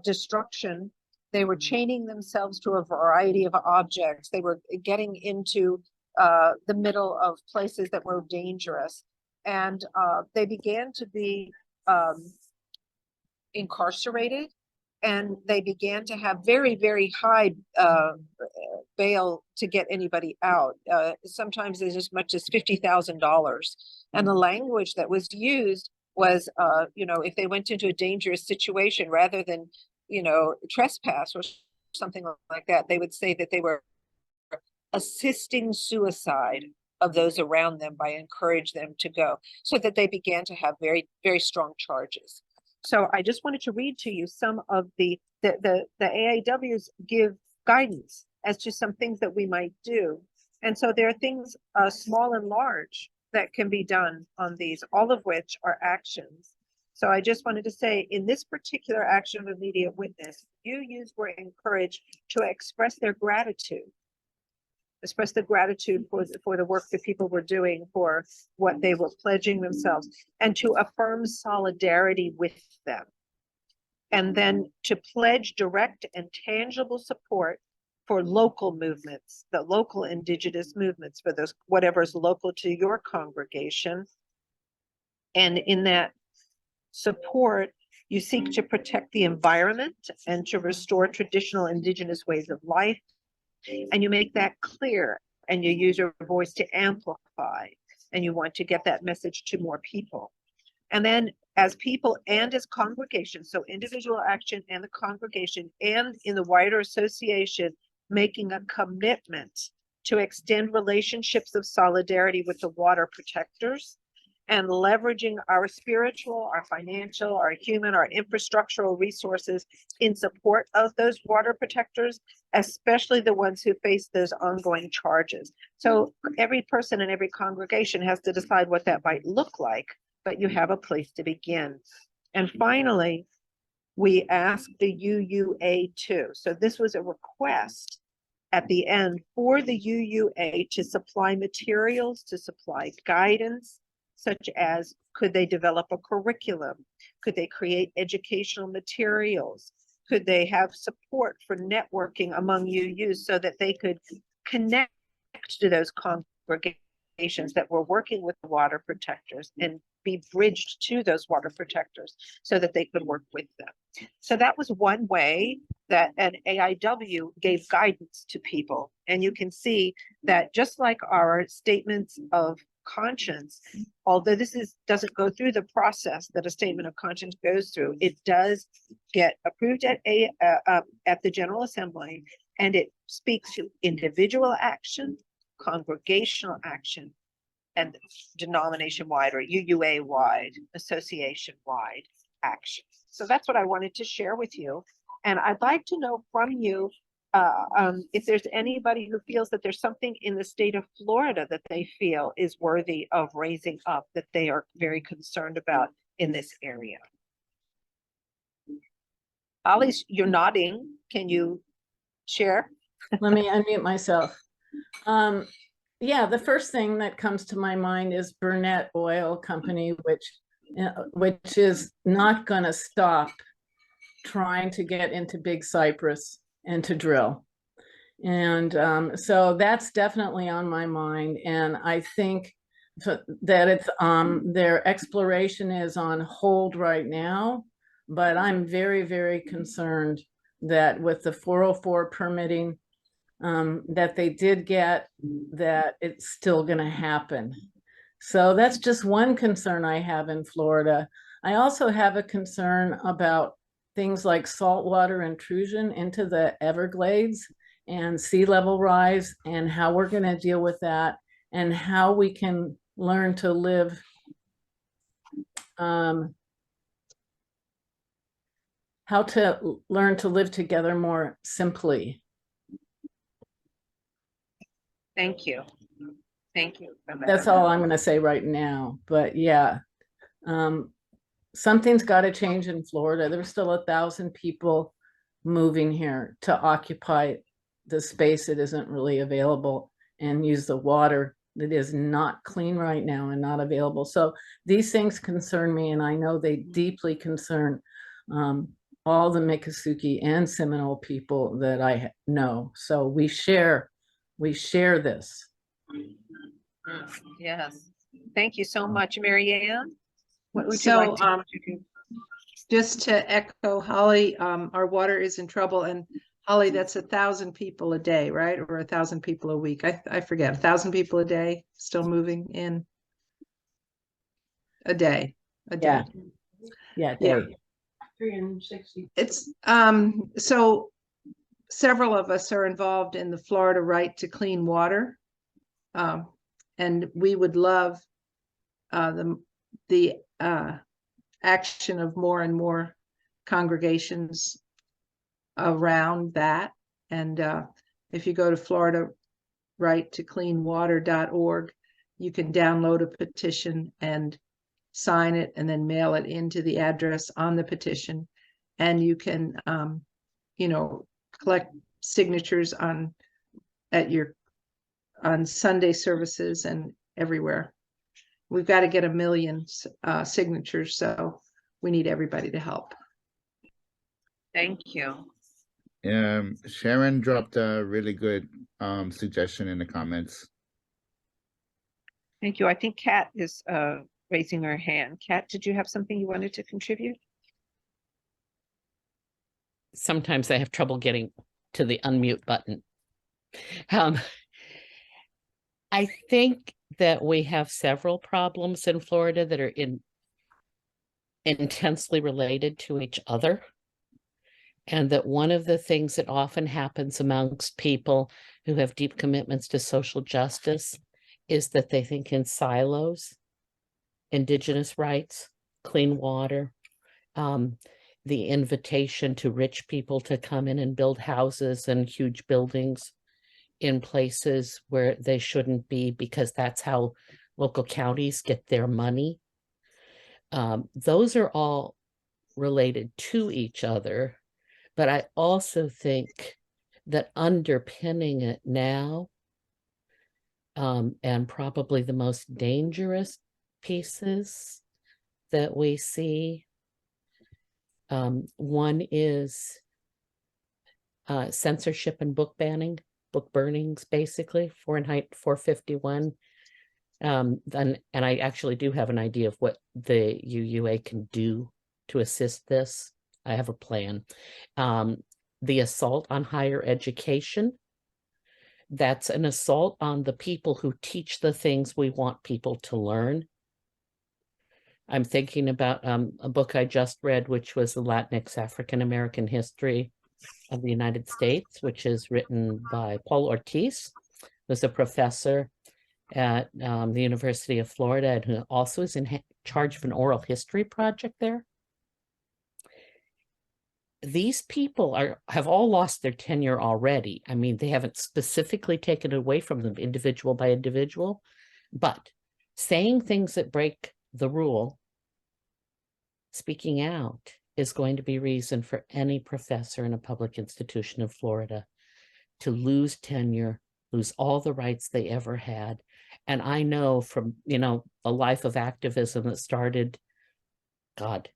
destruction, they were chaining themselves to a variety of objects. They were getting into the middle of places that were dangerous. And they began to be incarcerated, and they began to have very, very high bail to get anybody out. Sometimes as much as $50,000. And the language that was used was, if they went into a dangerous situation, rather than trespass or something like that, they would say that they were assisting suicide of those around them by encouraging them to go, so that they began to have very, very strong charges. So I just wanted to read to you some of the AIWs give guidance as to some things that we might do. And so there are things small and large that can be done on these, all of which are actions. So I just wanted to say, in this particular action of immediate witness, UUs were encouraged to express their gratitude, express the gratitude for the work that people were doing, for what they were pledging themselves, and to affirm solidarity with them. And then to pledge direct and tangible support for local movements, the local indigenous movements, for those, whatever is local to your congregation. And in that support, you seek to protect the environment and to restore traditional indigenous ways of life. And you make that clear, and you use your voice to amplify, and you want to get that message to more people. And then as people and as congregations, so individual action and the congregation and in the wider association, making a commitment to extend relationships of solidarity with the water protectors, and leveraging our spiritual, our financial, our human, our infrastructural resources in support of those water protectors, especially the ones who face those ongoing charges. So every person in every congregation has to decide what that might look like, but you have a place to begin. And finally, we asked the UUA too. So this was a request at the end for the UUA to supply materials, to supply guidance, such as, could they develop a curriculum? Could they create educational materials? Could they have support for networking among UUs so that they could connect to those congregations that were working with the water protectors and be bridged to those water protectors so that they could work with them? So that was one way that an AIW gave guidance to people. And you can see that just like our statements of conscience, although this doesn't go through the process that a statement of conscience goes through, it does get approved at the General Assembly, and it speaks to individual action, congregational action, and denomination-wide or UUA-wide, association-wide action. So that's what I wanted to share with you. And I'd like to know from you if there's anybody who feels that there's something in the state of Florida that they feel is worthy of raising up, that they are very concerned about in this area. Holly, you're nodding. Can you share? Let me unmute myself. Yeah, the first thing that comes to my mind is Burnett Oil Company, which is not going to stop trying to get into Big Cypress and to drill. And so that's definitely on my mind. And I think that it's their exploration is on hold right now, but I'm very, very concerned that with the 404 permitting that they did get, that it's still going to happen. So that's just one concern I have in Florida. I also have a concern about things like saltwater intrusion into the Everglades and sea level rise, and how we're going to deal with that, and how we can learn to live how to learn to live together more simply. Thank you. Thank you for that. That's all I'm going to say right now. But yeah, something's got to change in Florida. There's still 1,000 people moving here to occupy the space that isn't really available and use the water that is not clean right now and not available. So these things concern me, and I know they deeply concern all the Miccosukee and Seminole people that I know. So we share this. Yes. Thank you so much, Mary Ann. What would you So, like to do? just to echo Holly, our water is in trouble, and Holly, that's 1,000 people a day, right? Or 1,000 people a week. I forget, 1,000 people a day still moving in a day. Yeah. Yeah. Yeah. 360. It's so several of us are involved in the Florida Right to Clean Water. And we would love the action of more and more congregations around that. And if you go to Florida Right to Clean Water.org, you can download a petition and sign it and then mail it into the address on the petition. And you can, collect signatures on Sunday services and everywhere. We've got to get 1 million signatures, so we need everybody to help. Thank you. Sharon dropped a really good suggestion in the comments. Thank you. I think Kat is raising her hand. Kat, did you have something you wanted to contribute? Sometimes I have trouble getting to the unmute button. I think that we have several problems in Florida that are intensely related to each other. And that one of the things that often happens amongst people who have deep commitments to social justice is that they think in silos: Indigenous rights, clean water, the invitation to rich people to come in and build houses and huge buildings in places where they shouldn't be, because that's how local counties get their money. Those are all related to each other. But I also think that underpinning it now, and probably the most dangerous pieces that we see, one is censorship and book burnings, basically, Fahrenheit 451. And I actually do have an idea of what the UUA can do to assist this. I have a plan. The assault on higher education. That's an assault on the people who teach the things we want people to learn. I'm thinking about a book I just read, which was the Latinx African American History of the United States, which is written by Paul Ortiz, who's a professor at the University of Florida and who also is in charge of an oral history project there. These people have all lost their tenure already. I mean, they haven't specifically taken it away from them individual by individual, but saying things that break the rule, speaking out, is going to be reason for any professor in a public institution of Florida to lose tenure, lose all the rights they ever had. And I know from, a life of activism that started, God,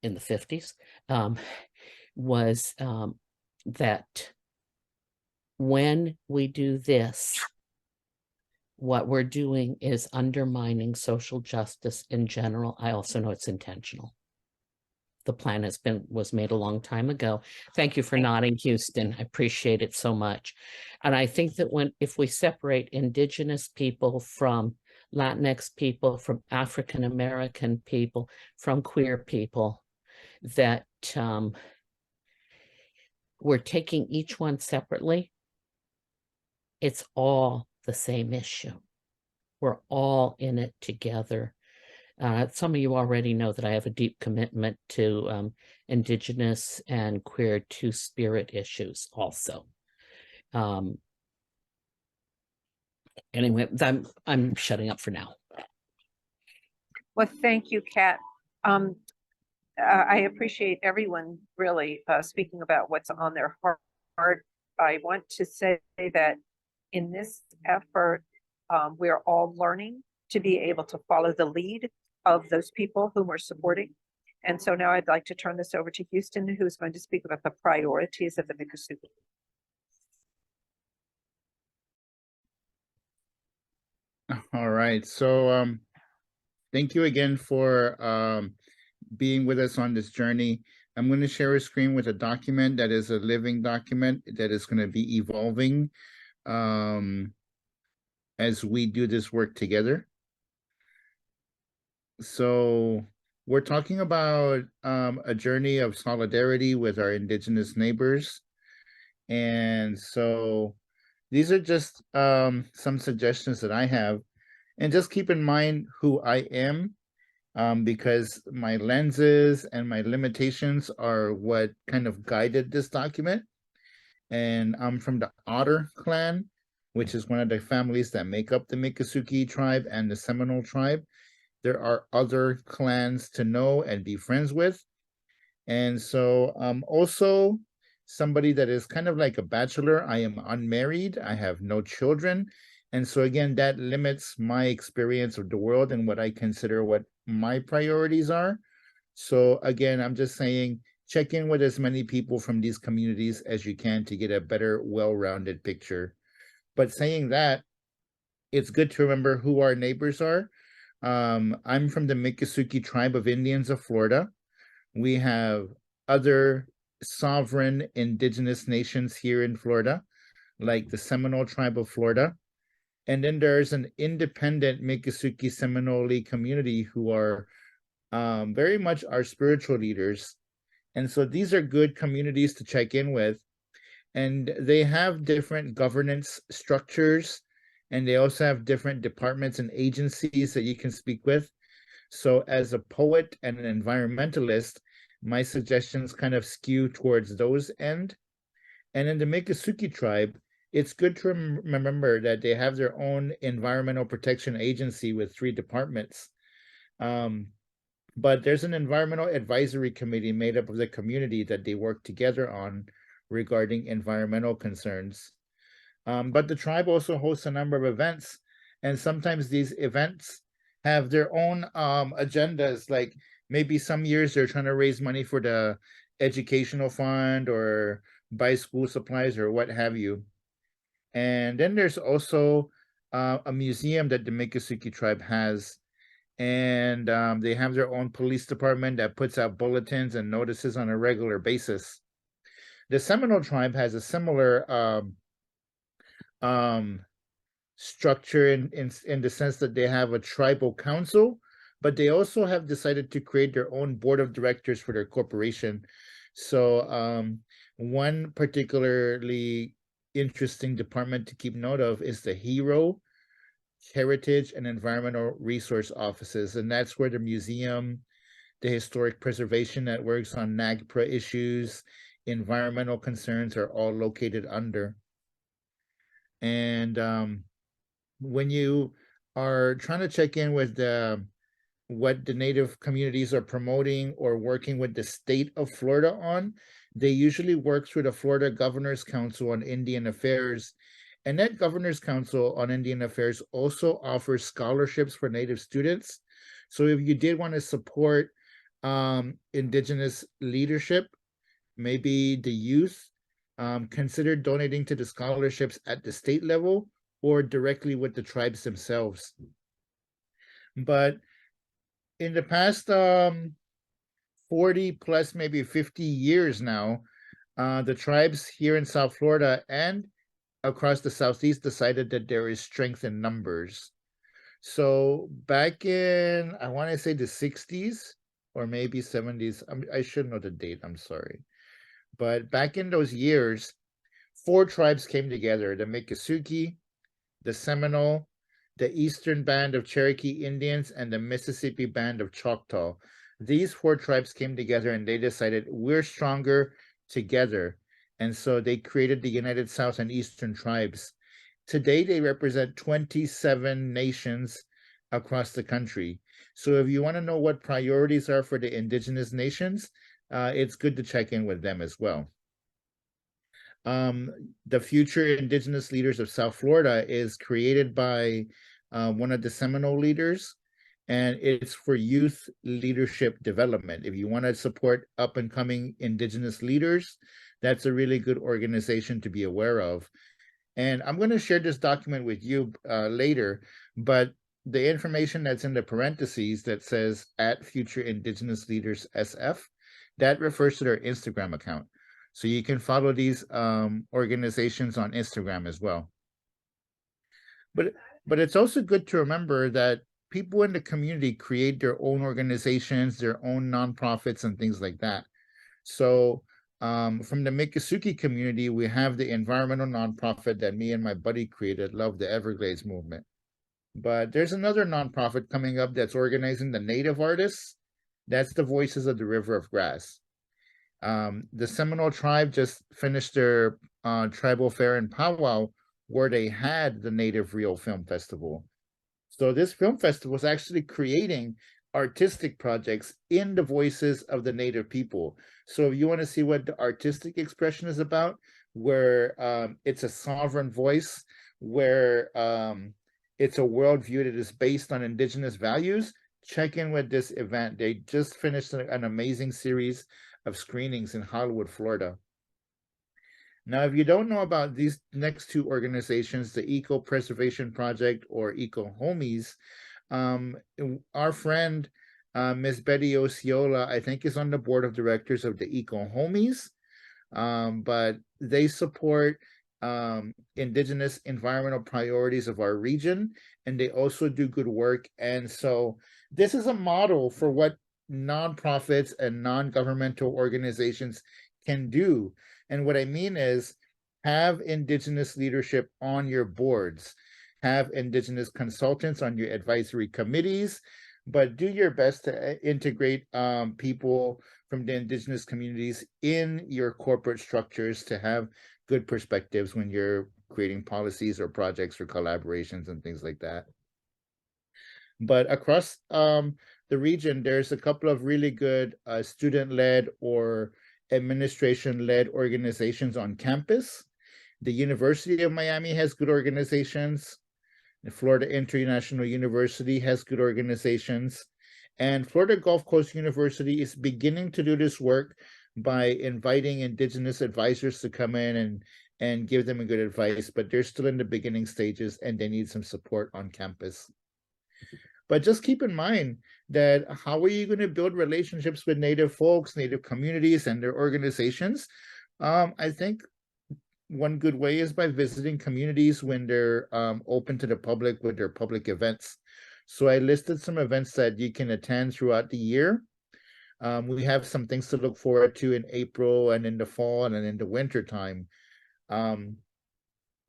in the 50s, was that when we do this, what we're doing is undermining social justice in general. I also know it's intentional. The plan was made a long time ago. Thank you for nodding, Houston. I appreciate it so much. And I think that if we separate Indigenous people from Latinx people, from African American people, from queer people, that we're taking each one separately, it's all the same issue. We're all in it together. Some of you already know that I have a deep commitment to Indigenous and queer two-spirit issues also. Anyway, I'm shutting up for now. Well, thank you, Kat. I appreciate everyone really speaking about what's on their heart. I want to say that in this effort, we're all learning to be able to follow the lead of those people whom we're supporting. And so now I'd like to turn this over to Houston, who's going to speak about the priorities of the Miccosukee. All right. So thank you again for being with us on this journey. I'm going to share a screen with a document that is a living document that is going to be evolving as we do this work together. So we're talking about a journey of solidarity with our Indigenous neighbors. And so these are just some suggestions that I have. And just keep in mind who I am, because my lenses and my limitations are what kind of guided this document. And I'm from the Otter clan, which is one of the families that make up the Miccosukee tribe and the Seminole tribe. There are other clans to know and be friends with. And so also somebody that is kind of like a bachelor. I am unmarried. I have no children. And so again, that limits my experience of the world and what I consider what my priorities are. So again, I'm just saying, check in with as many people from these communities as you can to get a better, well-rounded picture. But saying that, it's good to remember who our neighbors are. I'm from the Miccosukee tribe of Indians of Florida. We have other sovereign indigenous nations here in Florida, like the Seminole tribe of Florida. And then there's an independent Miccosukee Seminole community who are very much our spiritual leaders. And so these are good communities to check in with. And they have different governance structures, and they also have different departments and agencies that you can speak with. So as a poet and an environmentalist, my suggestions kind of skew towards those end. And in the Miccosukee tribe, it's good to remember that they have their own environmental protection agency with 3 departments. But there's an environmental advisory committee made up of the community that they work together on regarding environmental concerns. But the tribe also hosts a number of events, and sometimes these events have their own agendas. Like maybe some years they're trying to raise money for the educational fund or buy school supplies or what have you. And then there's also a museum that the Miccosukee tribe has, and they have their own police department that puts out bulletins and notices on a regular basis. The Seminole tribe has a similar structure in the sense that they have a tribal council, but they also have decided to create their own board of directors for their corporation. So one particularly interesting department to keep note of is the HERO, Heritage and Environmental Resource Offices, and that's where the museum, the historic preservation that works on NAGPRA issues, environmental concerns are all located under. And when you are trying to check in with what the Native communities are promoting or working with the state of Florida on, they usually work through the Florida Governor's Council on Indian Affairs. And that Governor's Council on Indian Affairs also offers scholarships for Native students. So if you did want to support Indigenous leadership, maybe the youth, consider donating to the scholarships at the state level or directly with the tribes themselves. But in the past 40 plus, maybe 50 years now, the tribes here in South Florida and across the Southeast decided that there is strength in numbers. So back in, I want to say the 60s or maybe 70s, I should know the date, I'm sorry. But back in those years, 4 tribes came together, the Miccosukee, the Seminole, the Eastern Band of Cherokee Indians, and the Mississippi Band of Choctaw. These 4 tribes came together and they decided we're stronger together. And so they created the United South and Eastern Tribes. Today, they represent 27 nations across the country. So if you want to know what priorities are for the indigenous nations, it's good to check in with them as well. The Future Indigenous Leaders of South Florida is created by one of the Seminole leaders, and it's for youth leadership development. If you want to support up and coming indigenous leaders, that's a really good organization to be aware of. And I'm going to share this document with you later, but the information that's in the parentheses that says at Future Indigenous Leaders SF, that refers to their Instagram account. So you can follow these organizations on Instagram as well. But it's also good to remember that people in the community create their own organizations, their own nonprofits, and things like that. So from the Miccosukee community, we have the environmental nonprofit that me and my buddy created, Love the Everglades movement. But there's another nonprofit coming up that's organizing the native artists. That's the Voices of the River of Grass. The Seminole tribe just finished their tribal fair in Powwow, where they had the Native Reel Film Festival. So this film festival is actually creating artistic projects in the voices of the Native people. So if you want to see what the artistic expression is about, where it's a sovereign voice, where it's a worldview that is based on Indigenous values, check in with this event. They just finished an amazing series of screenings in Hollywood, Florida. Now, if you don't know about these next two organizations, the Eco Preservation Project or Eco Homies, our friend, Ms. Betty Osceola, I think is on the board of directors of the Eco Homies, but they support Indigenous environmental priorities of our region, and they also do good work. And so this is a model for what nonprofits and non-governmental organizations can do. And what I mean is have Indigenous leadership on your boards, have Indigenous consultants on your advisory committees, but do your best to integrate people from the Indigenous communities in your corporate structures to have good perspectives when you're creating policies or projects or collaborations and things like that. But across the region, there's a couple of really good student-led or administration-led organizations on campus. The University of Miami has good organizations. The Florida International University has good organizations. And Florida Gulf Coast University is beginning to do this work by inviting Indigenous advisors to come in and give them a good advice, but they're still in the beginning stages and they need some support on campus. But just keep in mind that how are you going to build relationships with Native folks, Native communities, and their organizations? I think one good way is by visiting communities when they're open to the public with their public events. So I listed some events that you can attend throughout the year. We have some things to look forward to in April and in the fall and in the winter time.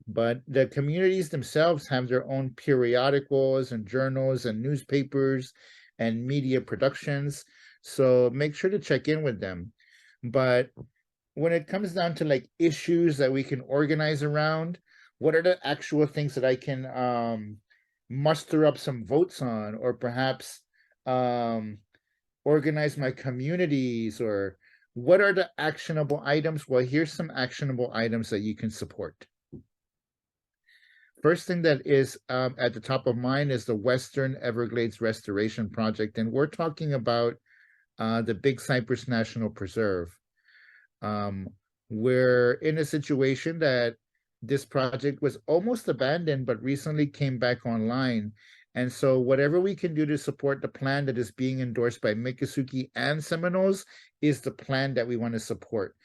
But the communities themselves have their own periodicals and journals and newspapers and media productions. So make sure to check in with them. But when it comes down to like issues that we can organize around, what are the actual things that I can muster up some votes on, or perhaps organize my communities, or what are the actionable items? Well, here's some actionable items that you can support. First thing that is at the top of mind is the Western Everglades Restoration Project, and we're talking about the Big Cypress National Preserve. We're in a situation that this project was almost abandoned, but recently came back online. And so whatever we can do to support the plan that is being endorsed by Miccosukee and Seminoles is the plan that we want to support.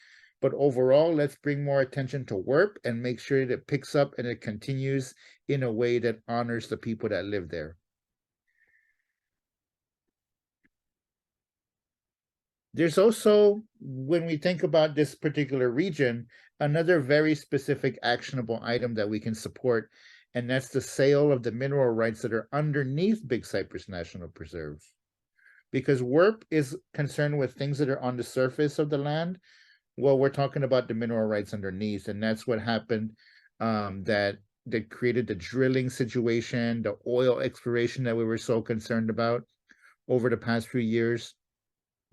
But overall, let's bring more attention to WERP and make sure that it picks up and it continues in a way that honors the people that live there. There's also, when we think about this particular region, another very specific actionable item that we can support, and that's the sale of the mineral rights that are underneath Big Cypress National Preserve. Because WERP is concerned with things that are on the surface of the land. Well, we're talking about the mineral rights underneath, and that's what happened, that that created the drilling situation, the oil exploration that we were so concerned about over the past few years.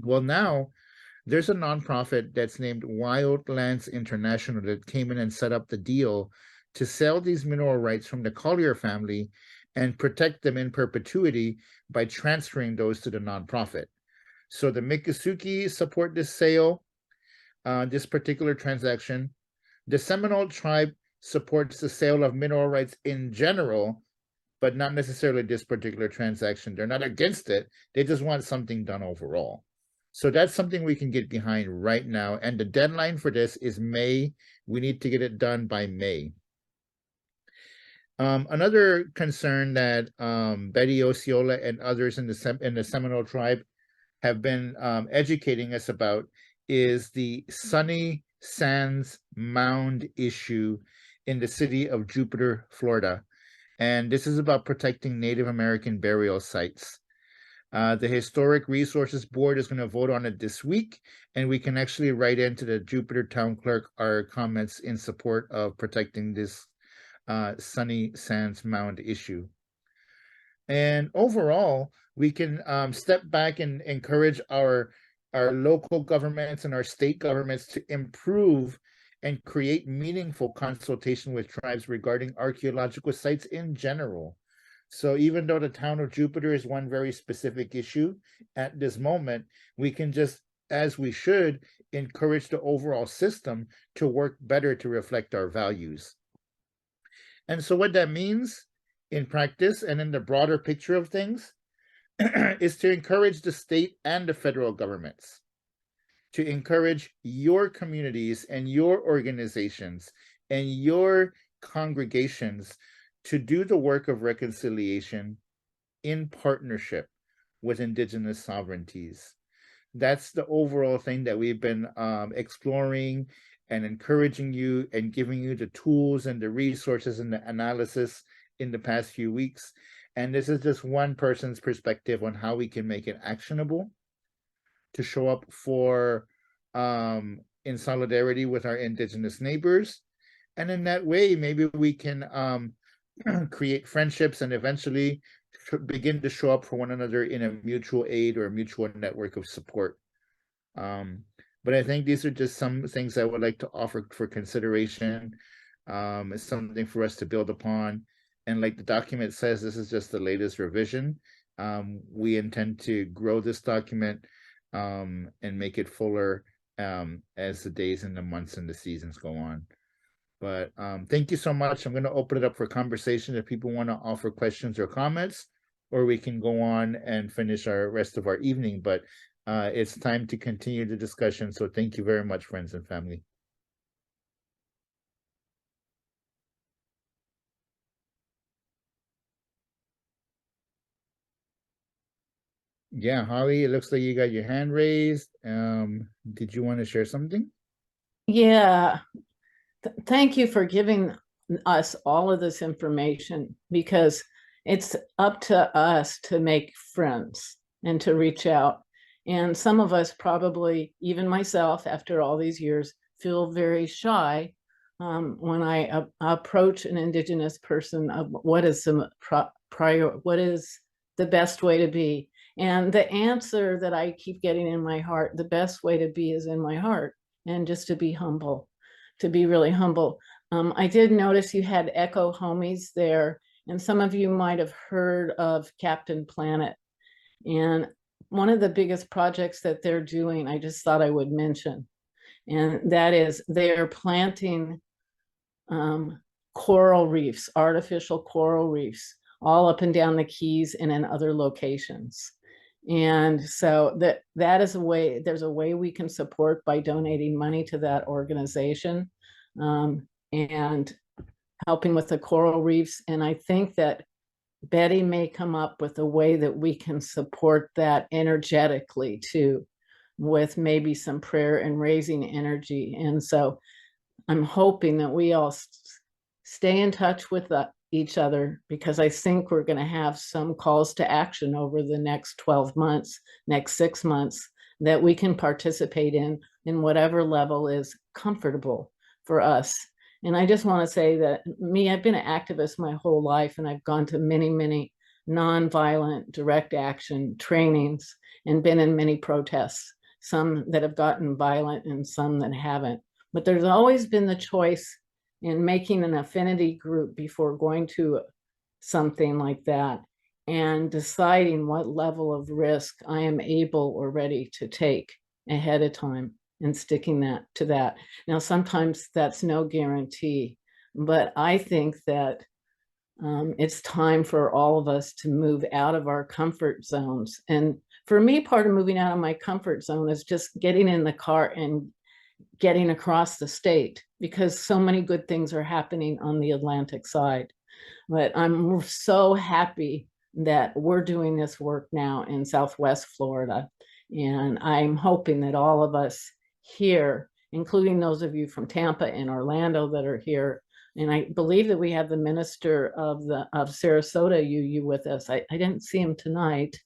Well, now there's a nonprofit that's named Wildlands International that came in and set up the deal to sell these mineral rights from the Collier family and protect them in perpetuity by transferring those to the nonprofit. So the Miccosukee support this sale, this particular transaction. The Seminole tribe supports the sale of mineral rights in general, but not necessarily this particular transaction. They're not against it. They just want something done overall. So that's something we can get behind right now. And the deadline for this is May. We need to get it done by May. Another concern that Betty Osceola and others in the Seminole tribe have been educating us about is the Sunny Sands Mound issue in the city of Jupiter, Florida. And this is about protecting Native American burial sites. The Historic Resources Board is going to vote on it this week, and we can actually write into the Jupiter Town Clerk our comments in support of protecting this Sunny Sands Mound issue. And overall, we can step back and encourage our local governments and our state governments to improve and create meaningful consultation with tribes regarding archaeological sites in general. So even though the town of Jupiter is one very specific issue at this moment, we can just, as we should, encourage the overall system to work better to reflect our values. And so what that means in practice and in the broader picture of things is to encourage the state and the federal governments, to encourage your communities and your organizations and your congregations to do the work of reconciliation in partnership with indigenous sovereignties. That's the overall thing that we've been exploring and encouraging you and giving you the tools and the resources and the analysis in the past few weeks. And this is just one person's perspective on how we can make it actionable to show up for in solidarity with our indigenous neighbors. And in that way, maybe we can create friendships and eventually begin to show up for one another in a mutual aid or a mutual network of support. But I think these are just some things I would like to offer for consideration. It's something for us to build upon. And like the document says, this is just the latest revision. We intend to grow this document and make it fuller as the days and the months and the seasons go on. But thank you so much. I'm going to open it up for conversation if people want to offer questions or comments, or we can go on and finish our rest of our evening. But it's time to continue the discussion. So thank you very much, friends and family. Yeah, Holly, it looks like you got your hand raised. Did you want to share something? Yeah. Thank you for giving us all of this information, because it's up to us to make friends and to reach out. And some of us probably, even myself, after all these years, feel very shy when I approach an Indigenous person of what is what is the best way to be. And the answer that I keep getting in my heart, the best way to be is in my heart, and just to be humble, to be really humble. I did notice you had Echo Homies there, and some of you might have heard of Captain Planet. And one of the biggest projects that they're doing, I just thought I would mention, and that is they're planting coral reefs, artificial coral reefs, all up and down the Keys and in other locations. And so that is a way, there's a way we can support by donating money to that organization and helping with the coral reefs. And I think that Betty may come up with a way that we can support that energetically too, with maybe some prayer and raising energy. And so I'm hoping that we all stay in touch with each other, because I think we're going to have some calls to action over the next 12 months, next 6 months, that we can participate in whatever level is comfortable for us. And I just want to say that I've been an activist my whole life, and I've gone to many, many nonviolent direct action trainings and been in many protests, some that have gotten violent and some that haven't. But there's always been the choice in making an affinity group before going to something like that and deciding what level of risk I am able or ready to take ahead of time and sticking to that. Now, sometimes that's no guarantee, but I think that it's time for all of us to move out of our comfort zones. And for me, part of moving out of my comfort zone is just getting in the car and getting across the state, because so many good things are happening on the Atlantic side. But I'm so happy that we're doing this work now in Southwest Florida. And I'm hoping that all of us here, including those of you from Tampa and Orlando that are here, and I believe that we have the minister of Sarasota UU with us. I didn't see him tonight,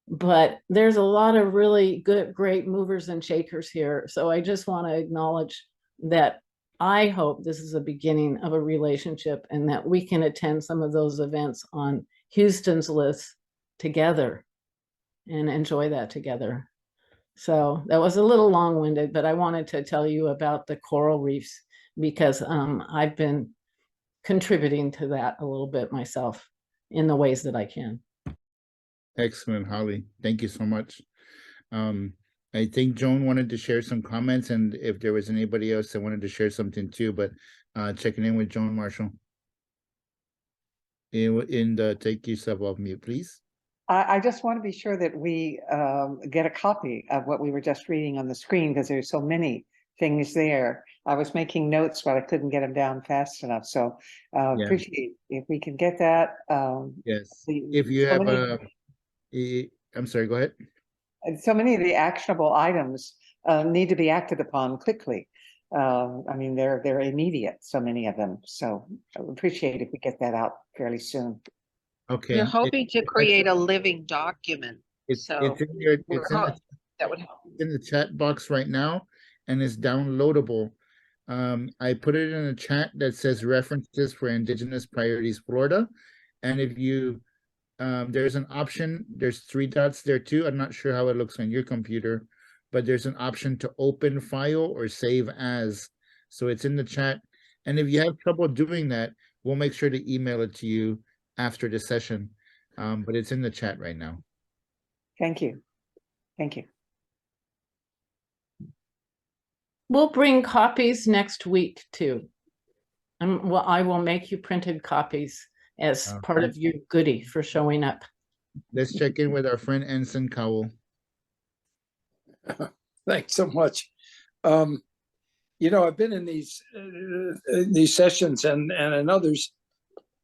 but there's a lot of really good, great movers and shakers here. So I just want to acknowledge that I hope this is a beginning of a relationship, and that we can attend some of those events on Houston's list together and enjoy that together. So that was a little long-winded, but I wanted to tell you about the coral reefs, because I've been contributing to that a little bit myself in the ways that I can. Excellent, Holly. Thank you so much. I think Joan wanted to share some comments, and if there was anybody else that wanted to share something too, but checking in with Joan Marshall. Take yourself off mute, please. I just want to be sure that we get a copy of what we were just reading on the screen, because there's so many things there. I was making notes, but I couldn't get them down fast enough. So appreciate if we can get that. Yes. If you have I'm sorry, go ahead. So many of the actionable items need to be acted upon quickly. I mean, they're immediate, so many of them. So I would appreciate if we get that out fairly soon. Okay. We're hoping to create a living document. It's So in your, that would help. in the chat box right now, and it's downloadable. I put it in a chat that says references for Indigenous Priorities Florida, and if you there's an option, there's 3 dots there too. I'm not sure how it looks on your computer, but there's an option to open file or save as. So it's in the chat. And if you have trouble doing that, we'll make sure to email it to you after the session. But it's in the chat right now. Thank you. Thank you. We'll bring copies next week too. Well, I will make you printed copies as part of your goodie for showing up. Let's check in with our friend Ensign Cowell. Thanks so much. You know, I've been in these sessions and in others,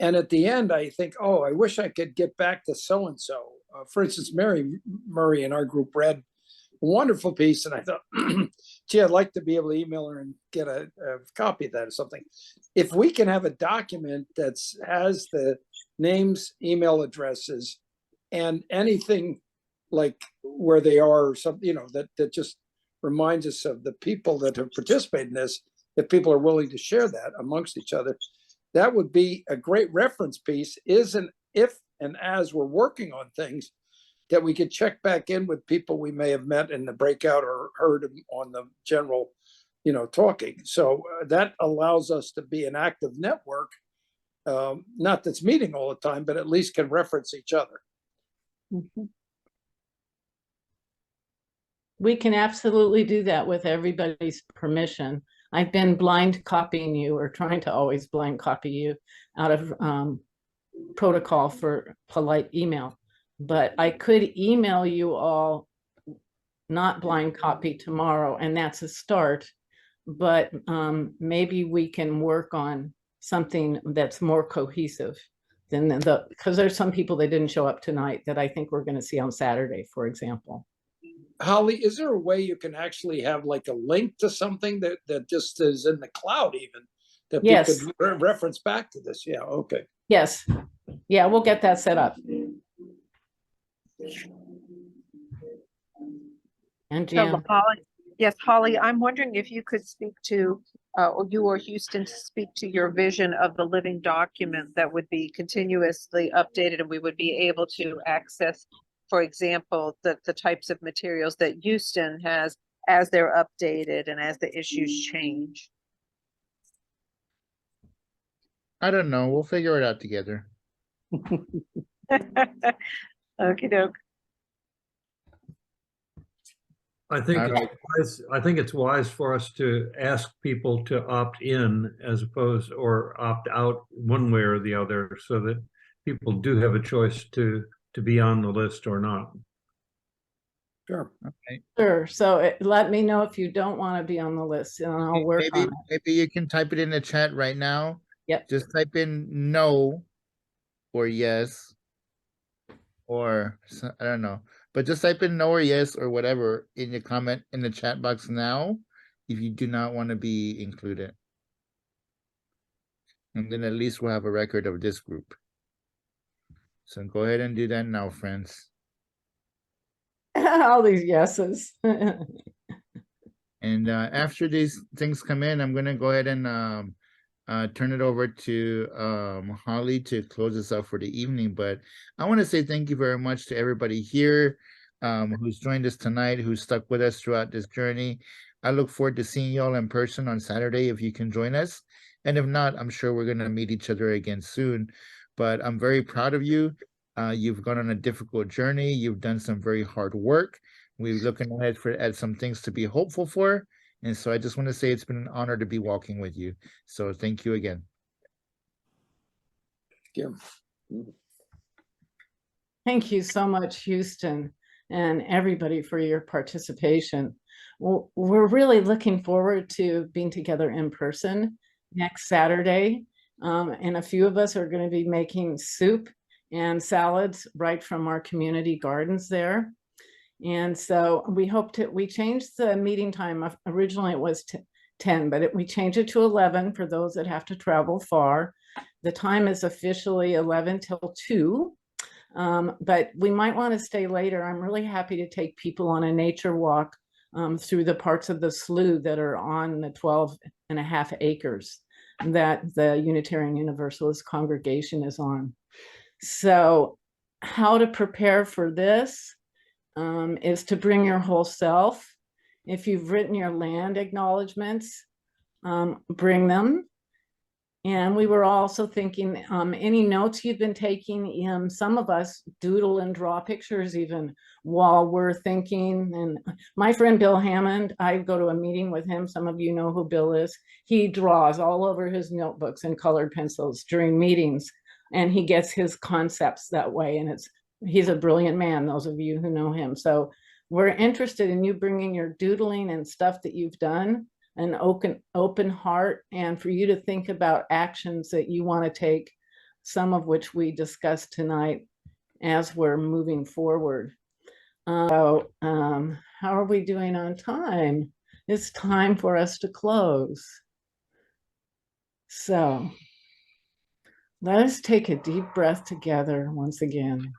and at the end I think, oh, I wish I could get back to so and so. For instance, Mary Murray in our group read a wonderful piece, and I thought, gee, I'd like to be able to email her and get a copy of that or something. If we can have a document that has the names, email addresses, and anything like where they are, or something, you know, that just reminds us of the people that have participated in this, if people are willing to share that amongst each other, that would be a great reference piece. If and as we're working on things, that we could check back in with people we may have met in the breakout or heard on the general, you know, talking. So that allows us to be an active network, not that's meeting all the time, but at least can reference each other. Mm-hmm. We can absolutely do that with everybody's permission. I've been blind copying you, or trying to always blind copy you out of protocol for polite email. But I could email you all, not blind copy tomorrow, and that's a start. But maybe we can work on something that's more cohesive than because there's some people that didn't show up tonight that I think we're going to see on Saturday, for example. Holly, is there a way you can actually have like a link to something that just is in the cloud even, that Yes. people could reference back to this? Yeah, okay. Yes. Yeah, we'll get that set up. And So, Holly, yes, Holly, I'm wondering if you could speak to you or Houston to speak to your vision of the living document that would be continuously updated and we would be able to access, for example, the types of materials that Houston has as they're updated and as the issues change. I don't know. We'll figure it out together. Okie doke. I think All right. I think it's wise for us to ask people to opt in as opposed or opt out one way or the other, so that people do have a choice to be on the list or not. Sure. Okay. Sure. So let me know if you don't want to be on the list and I'll work on it. Maybe you can type it in the chat right now. Yep. Just type in no or yes or I don't know. But just type in no or yes or whatever in your comment in the chat box now if you do not want to be included. And then at least we'll have a record of this group. So go ahead and do that now, friends. All these yeses. And after these things come in, I'm going to go ahead and turn it over to Holly to close us up for the evening. But I want to say thank you very much to everybody here who's joined us tonight, who's stuck with us throughout this journey. I look forward to seeing you all in person on Saturday if you can join us. And if not, I'm sure we're going to meet each other again soon. But I'm very proud of you. You've gone on a difficult journey. You've done some very hard work. We're looking ahead at some things to be hopeful for. And so I just want to say it's been an honor to be walking with you. So thank you again. Thank you. Thank you so much, Houston, and everybody for your participation. Well, we're really looking forward to being together in person next Saturday. And a few of us are going to be making soup and salads right from our community gardens there. And so we changed the meeting time. Originally it was 10, but we changed it to 11 for those that have to travel far. The time is officially 11 till 2. But we might want to stay later. I'm really happy to take people on a nature walk through the parts of the slough that are on the 12.5 acres that the Unitarian Universalist congregation is on. So how to prepare for this is to bring your whole self. If you've written your land acknowledgements, bring them. And we were also thinking, any notes you've been taking, some of us doodle and draw pictures even while we're thinking. And my friend Bill Hammond, I go to a meeting with him. Some of you know who Bill is. He draws all over his notebooks and colored pencils during meetings. And he gets his concepts that way. And he's a brilliant man, those of you who know him. So we're interested in you bringing your doodling and stuff that you've done, an open heart, and for you to think about actions that you want to take, some of which we discussed tonight as we're moving forward. How are we doing on time? It's time for us to close. So let us take a deep breath together once again.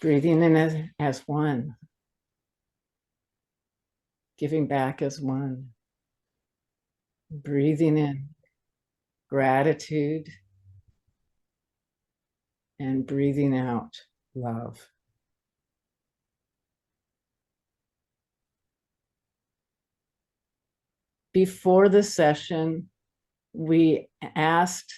Breathing in as one. Giving back as one. Breathing in gratitude and breathing out love. Before the session, we asked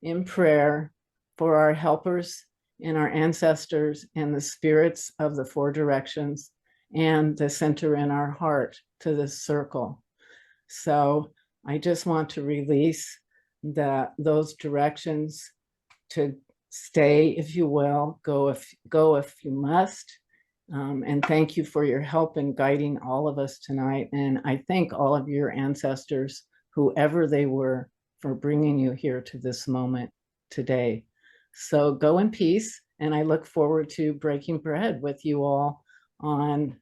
in prayer for our helpers and our ancestors and the spirits of the four directions and the center in our heart to this circle. So I just want to release those directions to stay, if you will, go if you must. And thank you for your help in guiding all of us tonight. And I thank all of your ancestors, whoever they were, for bringing you here to this moment today. So go in peace. And I look forward to breaking bread with you all on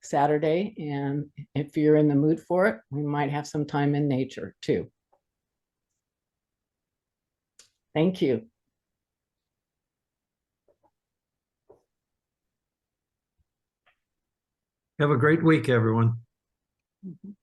Saturday. And if you're in the mood for it, we might have some time in nature too. Thank you. Have a great week, everyone. Mhm.